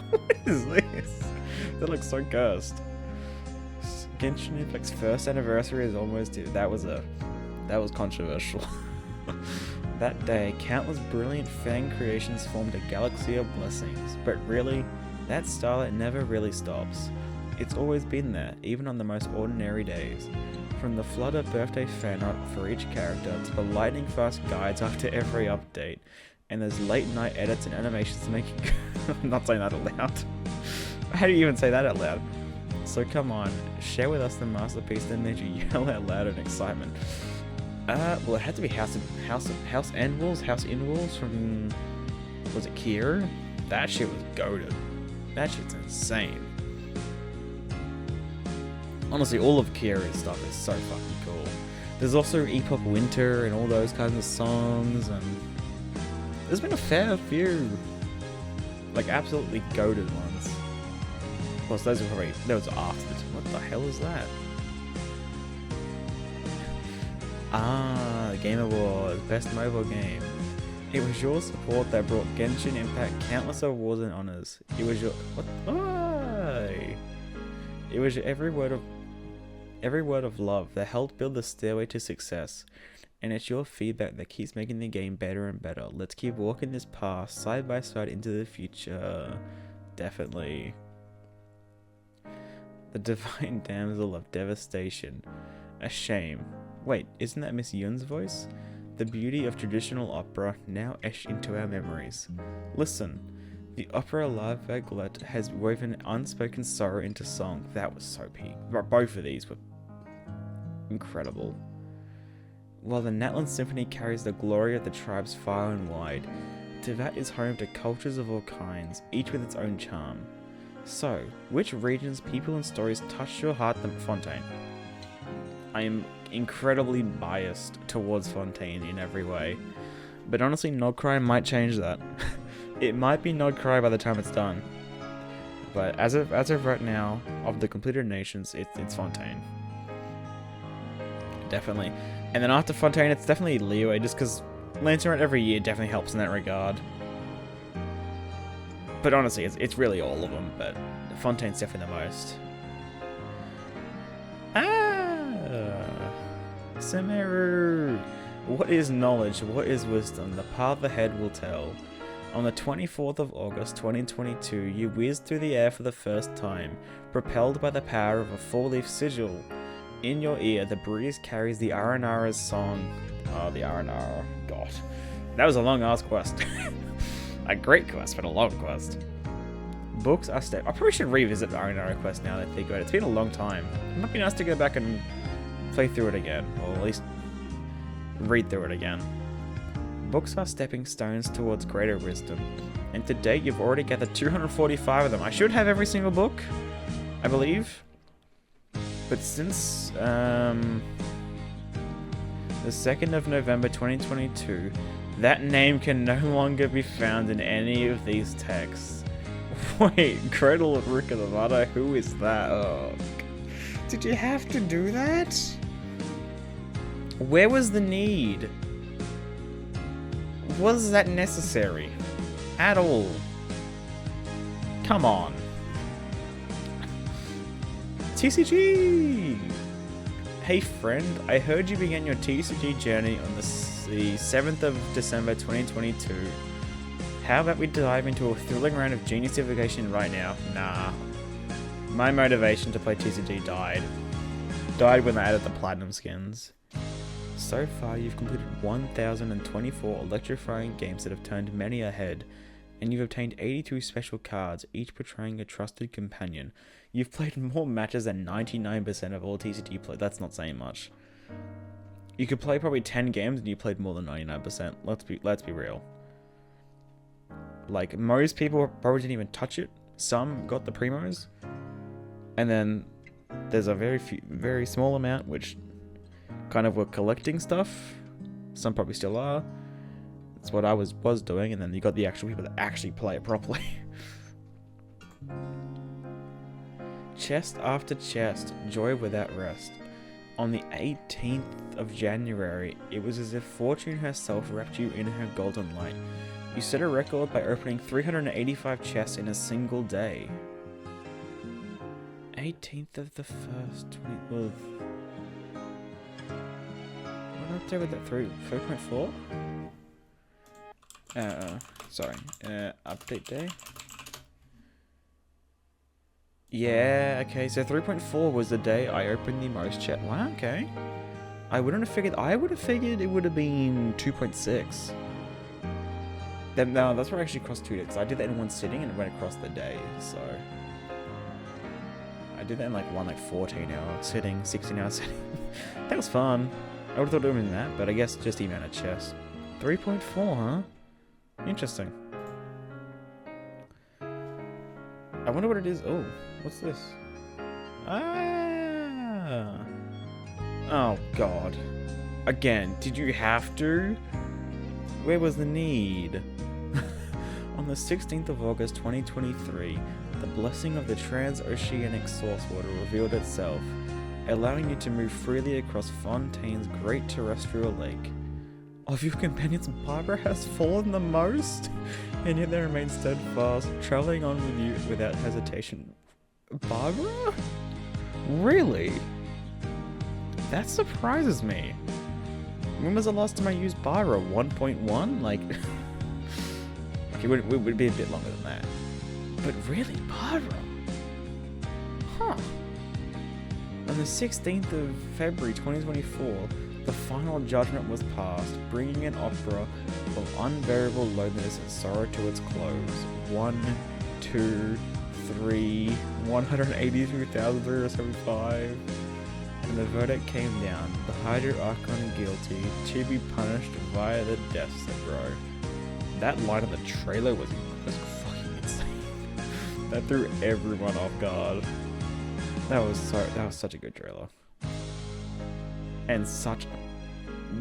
What is this? That looks so cursed. Genshin Impact's first anniversary is almost here. That was controversial. That day, countless brilliant fan creations formed a galaxy of blessings. But really, that starlight never really stops. It's always been there, even on the most ordinary days. From the flood of birthday fan art for each character to the lightning fast guides after every update. And there's late night edits and animations making... I'm not saying that out loud. How do you even say that out loud? So come on, share with us the masterpiece that made you yell out loud in excitement. Well, it had to be House Inwalls from... Was it Kier? That shit was goated. That shit's insane. Honestly, all of Kira's stuff is so fucking cool. There's also Epoch Winter and all those kinds of songs, and there's been a fair few, like, absolutely goated ones. Of course, those are after. What the hell is that? The Game Awards, Best Mobile Game. It was your support that brought Genshin Impact countless awards and honors. It was your... What? Why? It was your every word of love that helped build the stairway to success. And it's your feedback that keeps making the game better and better. Let's keep walking this path side by side into the future. Definitely. The Divine Damsel of Devastation. A shame. Wait, isn't that Miss Yun's voice? The beauty of traditional opera now etched into our memories. Listen, the opera La Vaguelette has woven unspoken sorrow into song. That was so peak. Both of these were incredible. While the Natlan Symphony carries the glory of the tribes far and wide, Teyvat is home to cultures of all kinds, each with its own charm. So, which regions, people and stories touched your heart the Fontaine? I am incredibly biased towards Fontaine in every way, but honestly Nodcry might change that. It might be Nodcry by the time it's done, but as of right now, of the completed nations, it's Fontaine. Definitely. And then after Fontaine, it's definitely Liyue, just because Lantern every year definitely helps in that regard. But honestly, it's really all of them, but Fontaine's definitely the most. Sumeru! What is knowledge? What is wisdom? The path ahead will tell. On the 24th of August 2022, you whizzed through the air for the first time, propelled by the power of a four-leaf sigil. In your ear, the breeze carries the Aranara's song. Oh, the Aranara. God. That was a long-ass quest. A great quest, but a long quest. Books are I probably should revisit the Aranara quest now that I think about it. It's been a long time. It might be nice to go back and play through it again, or at least read through it again. Books are stepping stones towards greater wisdom, and to date you've already gathered 245 of them. I should have every single book, I believe. But since the the 2nd of November 2022. That name can no longer be found in any of these texts. Wait, Gretel Rick of the Mother? Who is that? Oh, did you have to do that? Where was the need? Was that necessary? At all? Come on. TCG! Hey friend, I heard you began your TCG journey on the 7th of December 2022. How about we dive into a thrilling round of Geniusification right now? Nah. My motivation to play TCG died. Died when I added the platinum skins. So far, you've completed 1,024 electrifying games that have turned many ahead, and you've obtained 82 special cards, each portraying a trusted companion. You've played more matches than 99% of all TCG play. That's not saying much. You could play probably 10 games and you played more than 99%. Let's be real. Like, most people probably didn't even touch it. Some got the primos. And then there's a very small amount which kind of were collecting stuff. Some probably still are. That's what I was doing. And then you got the actual people that actually play it properly. Chest after chest, joy without rest. On the 18th of January, it was as if fortune herself wrapped you in her golden light. You set a record by opening 385 chests in a single day. 18th of the 1st, 20th. What update with that 3.4? Sorry. Update day. Yeah, okay, so 3.4 was the day I opened the most chests. Wow, okay. I would have figured it would have been 2.6. Then no, that's where I actually crossed 2 days. I did that in one sitting and it went across the day, so I did that in like 14-hour sitting, 16-hour sitting. That was fun. I would have thought it would have been that, but I guess just the amount of chess. 3.4, huh? Interesting. I wonder what it is. Oh, what's this? Ah. Oh, God. Again, did you have to? Where was the need? On the 16th of August 2023, the blessing of the transoceanic source water revealed itself, allowing you to move freely across Fontaine's great terrestrial lake. Of your companions, Barbara has fallen the most, and yet they remain steadfast, traveling on with you without hesitation. Barbara? Really? That surprises me. When was the last time I used Barbara? 1.1? Like, okay, it would be a bit longer than that. But really, Barbara? Huh. On the 16th of February 2024, the final judgment was passed, bringing an opera of unbearable loneliness and sorrow to its close. 1, 2, 3, 182,375. And the verdict came down. The Hydro Archon guilty, to be punished via the death bro. That line of the trailer was fucking insane. That threw everyone off guard. That was such a good trailer. And such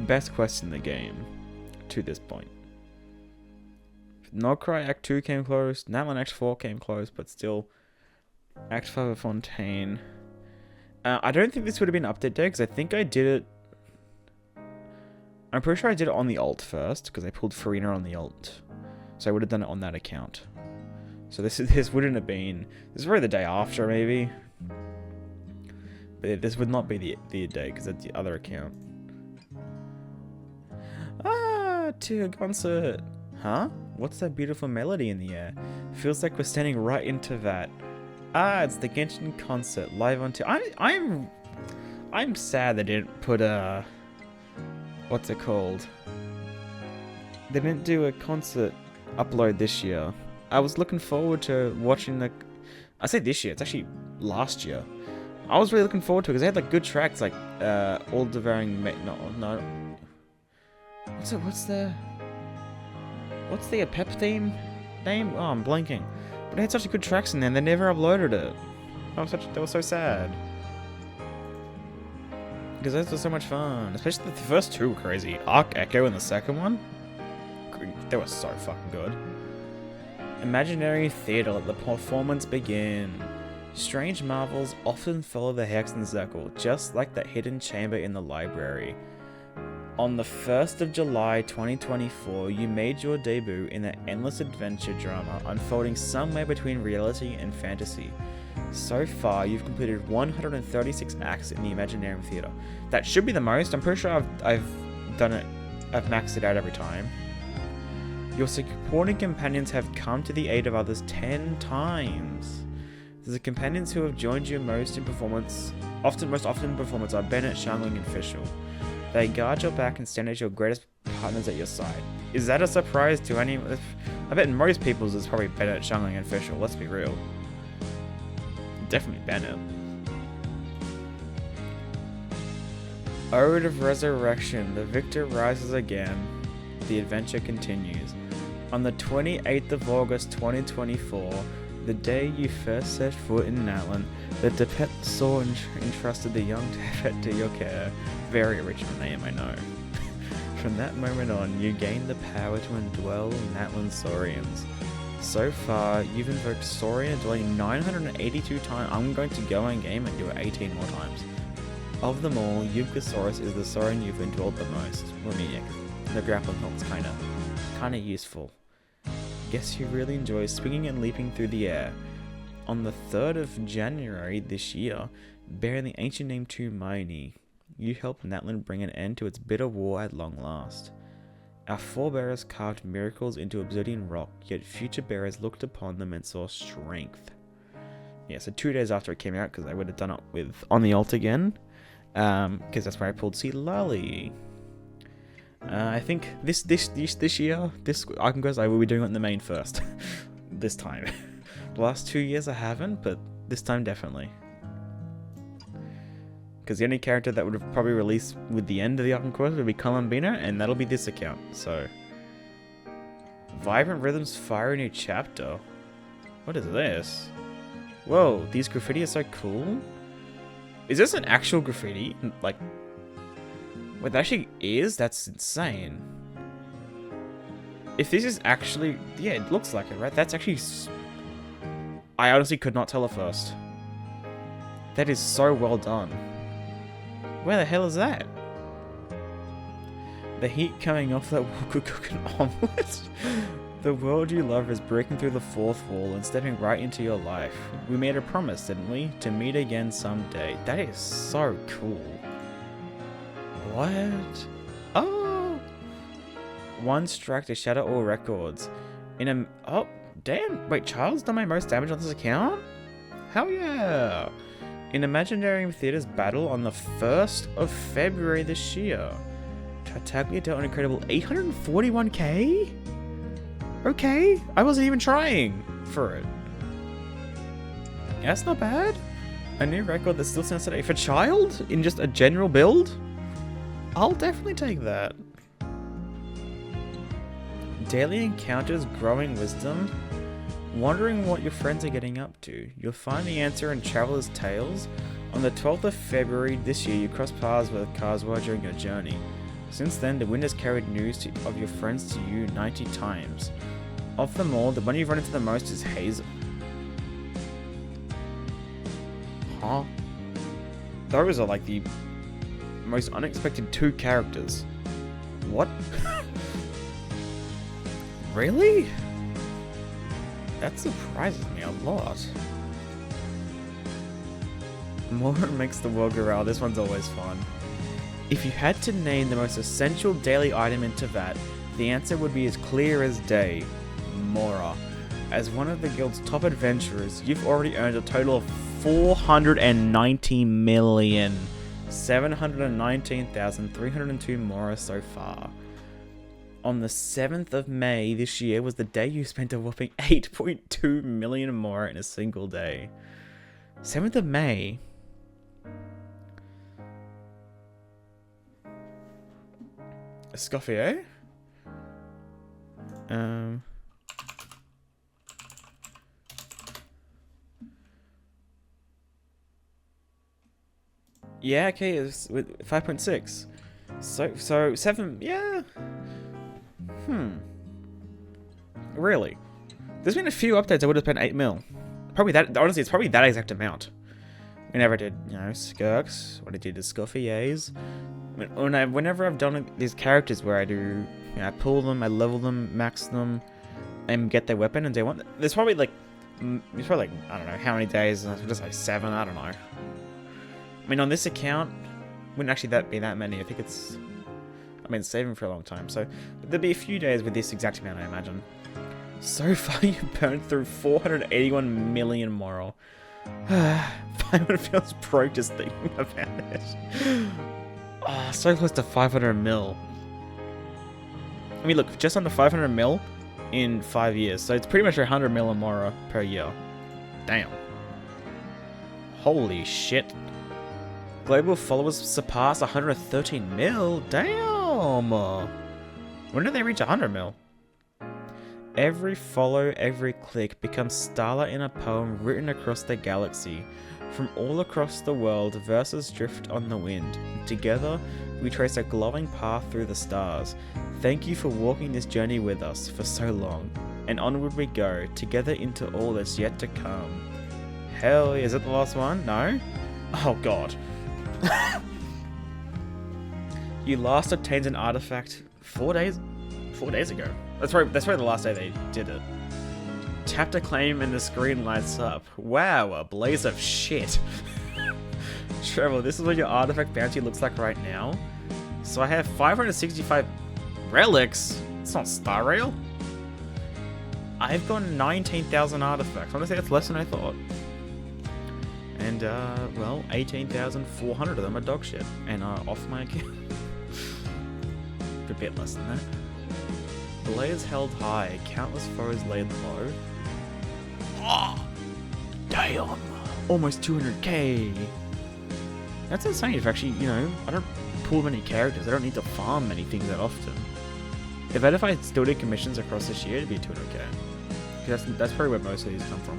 best quest in the game to this point. Nordcry Act 2 came close, Natlan Act 4 came close, but still Act 5 of Fontaine. I don't think this would have been update day because I think I did it. I'm pretty sure I did it on the alt first because I pulled Farina on the alt, so I would have done it on that account. So this wouldn't have been. This is probably the day after maybe. But this would not be the day because that's the other account. Ah, to a concert. Huh? What's that beautiful melody in the air? Feels like we're standing right into that. Ah, it's the Genshin concert live on I'm sad they didn't put a what's it called? They didn't do a concert upload this year. I was looking forward to watching I say this year, it's actually last year. I was really looking forward to it because they had like good tracks like All Devouring no. What's the Pep theme name? Oh, I'm blanking. But they had such good tracks in there and they never uploaded it. That was so sad. Because those were so much fun. Especially the first two were crazy. Arc Echo and the second one, they were so fucking good. Imaginary theater, let the performance begin. Strange marvels often follow the Hexen Circle, just like that hidden chamber in the library. On the 1st of July 2024, you made your debut in an endless adventure drama unfolding somewhere between reality and fantasy. So far, you've completed 136 acts in the Imaginarium Theatre. That should be the most. I'm pretty sure I've done it. I've maxed it out every time. Your supporting companions have come to the aid of others 10 times. The companions who have joined you most often in performance are Bennett, Shangling, and Fischl. They guard your back and stand as your greatest partners at your side. Is that a surprise to any? I bet most people's is probably Bennett, Shangling, and Fischl. Let's be real. Definitely Bennett. Ode of Resurrection. The victor rises again. The adventure continues. On the 28th of August 2024, the day you first set foot in Natlan, the Tepet saw entrusted the young Tepet to your care. Very original name, I know. From that moment on, you gain the power to indwell Natlan Saurians. So far, you've invoked Saurian dwelling 982 times. I'm going to go in game and do it 18 more times. Of them all, Yugosaurus is the Saurian you've indwelled the most. Well, I mean, yeah, the grappling hook's kinda useful. Guess you really enjoy swinging and leaping through the air. On the 3rd of January this year, bearing the ancient name Tumaini, you helped Natlan bring an end to its bitter war at long last. Our forebears carved miracles into obsidian rock, yet future bearers looked upon them and saw strength. Yeah, so 2 days after it came out, because I would have done it with On the Alt again, because that's where I pulled Sea Lolly. I think this year, this Arkham Quest, I will be doing it in the main first. This time. The last 2 years I haven't, but this time definitely. Because the only character that would have probably released with the end of the Arkham Quest would be Columbina, and that'll be this account, so. Vibrant Rhythms Fire New Chapter? What is this? Whoa, these graffiti are so cool. Is this an actual graffiti? Like, wait, that actually is? That's insane. If this is actually... Yeah, it looks like it, right? That's actually... I honestly could not tell at first. That is so well done. Where the hell is that? The heat coming off that wall could cook an omelette? The world you love is breaking through the fourth wall and stepping right into your life. We made a promise, didn't we? To meet again someday. That is so cool. What? Oh! One strike to shatter all records. Oh, damn. Wait, Child's done my most damage on this account? Hell yeah! In Imaginarium Theatre's battle on the 1st of February this year, Tartaglia dealt an incredible 841k? Okay, I wasn't even trying for it. Yeah, that's not bad. A new record that still sounds today for Child in just a general build? I'll definitely take that. Daily encounters, growing wisdom. Wondering what your friends are getting up to? You'll find the answer in Traveler's Tales. On the 12th of February this year, you crossed paths with Kazuha during your journey. Since then, the wind has carried news of your friends to you 90 times. Of them all, the one you've run into the most is Hazel. Huh? Those are like the most unexpected 2 characters. What? Really? That surprises me a lot. More makes the world go round. This one's always fun. If you had to name the most essential daily item in Teyvat, the answer would be as clear as day. Mora. As one of the guild's top adventurers, you've already earned a total of 490,719,302 Mora so far. On the 7th of May this year was the day you spent a whopping 8.2 million Mora in a single day. 7th of May. Escoffier? Yeah, okay, it's with 5.6. So 7, yeah. Really? There's been a few updates I would have spent 8 mil. Probably that, honestly, it's probably that exact amount. Whenever I did, Skirks, when I did the Scoffiers, whenever I've done these characters where I do, I pull them, I level them, max them, and get their weapon and day 1, there's probably like, I don't know how many days, just like 7, I don't know. I mean, on this account, wouldn't actually be that many. I think it's, saving for a long time, so there'll be a few days with this exact amount, I imagine. So far, you've burned through 481 million moral. 500 feels broke just thinking about it. So close to 500 mil. I mean, look, just under 500 mil in 5 years, so it's pretty much 100 mil more per year. Damn. Holy shit. Global followers surpass 113 mil. Damn. When did they reach 100 mil? Every follow, every click becomes starlight in a poem written across the galaxy. From all across the world, verses drift on the wind. Together, we trace a glowing path through the stars. Thank you for walking this journey with us for so long. And onward we go, together into all that's yet to come. Hell, is it the last one? No? Oh god. You last obtained an artifact 4 days ago. That's probably the last day they did it. Tap to claim and the screen lights up. Wow, a blaze of shit. Trevor, this is what your artifact bounty looks like right now. So I have 565 relics. It's not Star Rail. I've got 19,000 artifacts. Honestly, that's less than I thought. And, 18,400 of them are dog shit. And are off my account. A bit less than that. Blades held high, countless foes laid low. Oh, damn! Almost 200k! That's insane if actually, I don't pull many characters, I don't need to farm many things that often. If I still did commissions across this year, it'd be 200k. That's probably where most of these come from.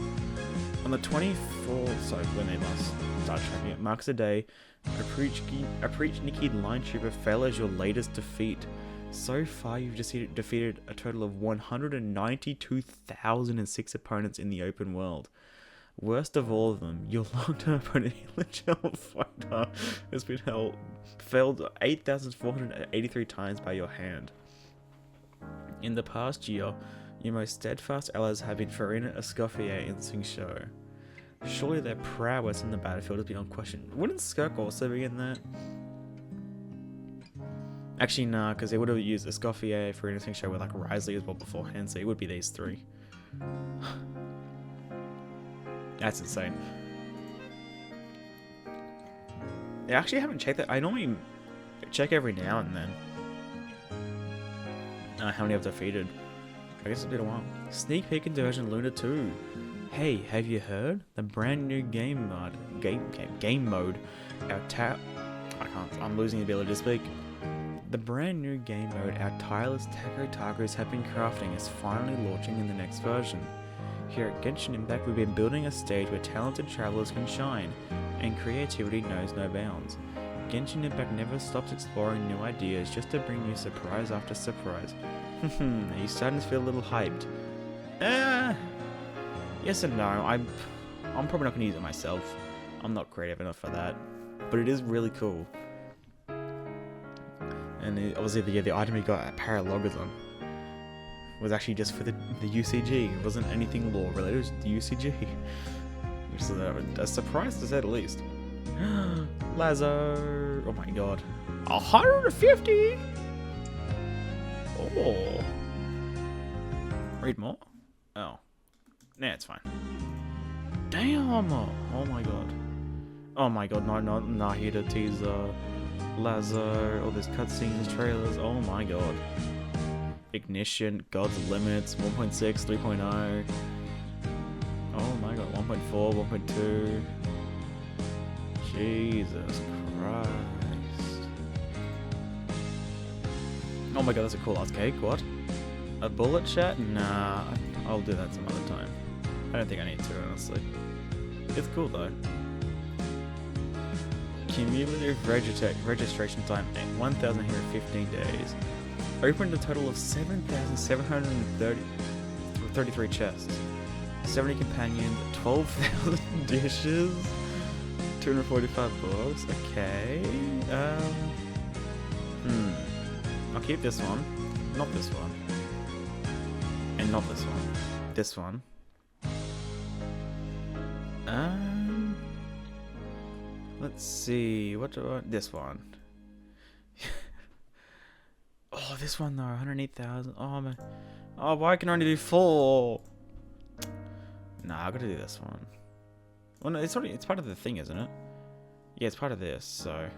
On the 24th, so when they last started tracking it, marks a day, a Nikki line trooper fell as your latest defeat. So far, you've defeated a total of 192,006 opponents in the open world. Worst of all of them, your long-term opponent, Legend Fighter, has been failed 8,483 times by your hand. In the past year, your most steadfast allies have been Farina, Escoffier, and Xingqiu. Surely their prowess in the battlefield has been unquestioned. Wouldn't Skirk also be in that? Actually, nah, because they would have used Escoffier for anything show with like Risley as well beforehand, so it would be these three. That's insane. I actually haven't checked that. I normally check every now and then. How many I've defeated. I guess it's been a while. Sneak peek into version Luna 2. Hey, have you heard? The brand new game mode. I'm losing the ability to speak. The brand new game mode our tireless Taco-Tagos have been crafting is finally launching in the next version. Here at Genshin Impact, we've been building a stage where talented travelers can shine, and creativity knows no bounds. Genshin Impact never stops exploring new ideas just to bring you surprise after surprise. Are you starting to feel a little hyped? Yes and no. I'm probably not going to use it myself. I'm not creative enough for that. But it is really cool. And obviously the item you got at Paralogism was actually just for the UCG. It wasn't anything lore related, it was the UCG. Which is a surprise to say the least. Lazo! Oh my god. 150! Oh. Read more? Oh. Nah, it's fine. Damn! Oh my god. Oh my god, no, Nahida teaser. Lazo, all these cutscenes, trailers, oh my god. Ignition, God's Limits, 1.6, 3.0. Oh my god, 1.4, 1.2. Jesus Christ. Oh my god, that's a cool ass cake, what? A bullet chat? Nah, I'll do that some other time. I don't think I need to, honestly. It's cool though. Cumulative registration time 1,115 days. Opened a total of 7,733 chests. 70 companions, 12,000 dishes, 245 books. Okay. I'll keep this one. Not this one. And not this one. This one. Let's see. What do I... This one. Oh, this one though. 108,000. Oh man. Oh, why can I only do 4? Nah, I gotta do this one. Well, no, it's part of the thing, isn't it? Yeah, it's part of this. So.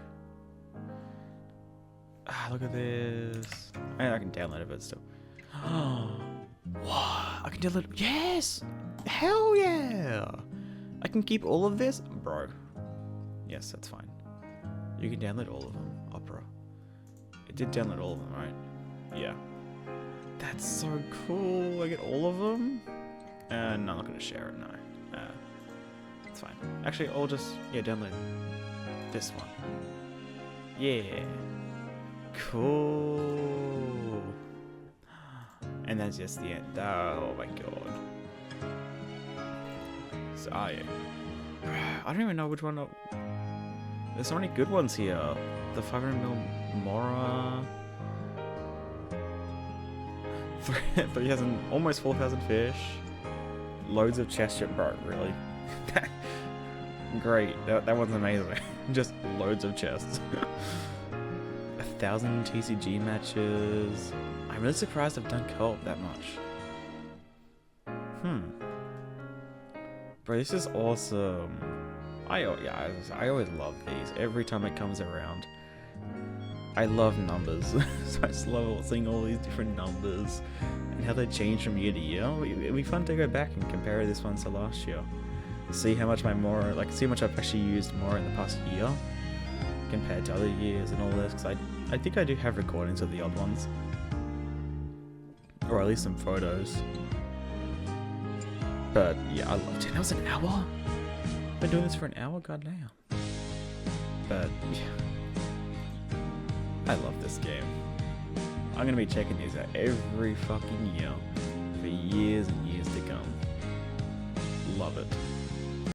Look at this. I can download it, but still. What? I can download. Yes. Hell yeah. I can keep all of this, bro. Yes, that's fine. You can download all of them. Opera. It did download all of them, right? Yeah. That's so cool. I get all of them. No, I'm not gonna share it. No. It's fine. Actually, I'll just download this one. Yeah. Cool. And that's just the end. Oh my god. So I don't even know which one. There's so many good ones here. The 500ml Mora. 3,000, almost 4,000 fish. Loads of chest ship, bro. Really? Great. That one's amazing. Just loads of chests. 1,000 TCG matches. I'm really surprised I've done co-op that much. Bro, this is awesome. I always love these. Every time it comes around. I love numbers. So I just love seeing all these different numbers and how they change from year to year. It'd be fun to go back and compare this one to last year. See how much see how much I've actually used more in the past year compared to other years and all this. Because I think I do have recordings of the odd ones. Or at least some photos. But yeah, I loved it. That was an hour? I've been doing this for an hour? Goddamn. But yeah. I love this game. I'm gonna be checking these out every fucking year for years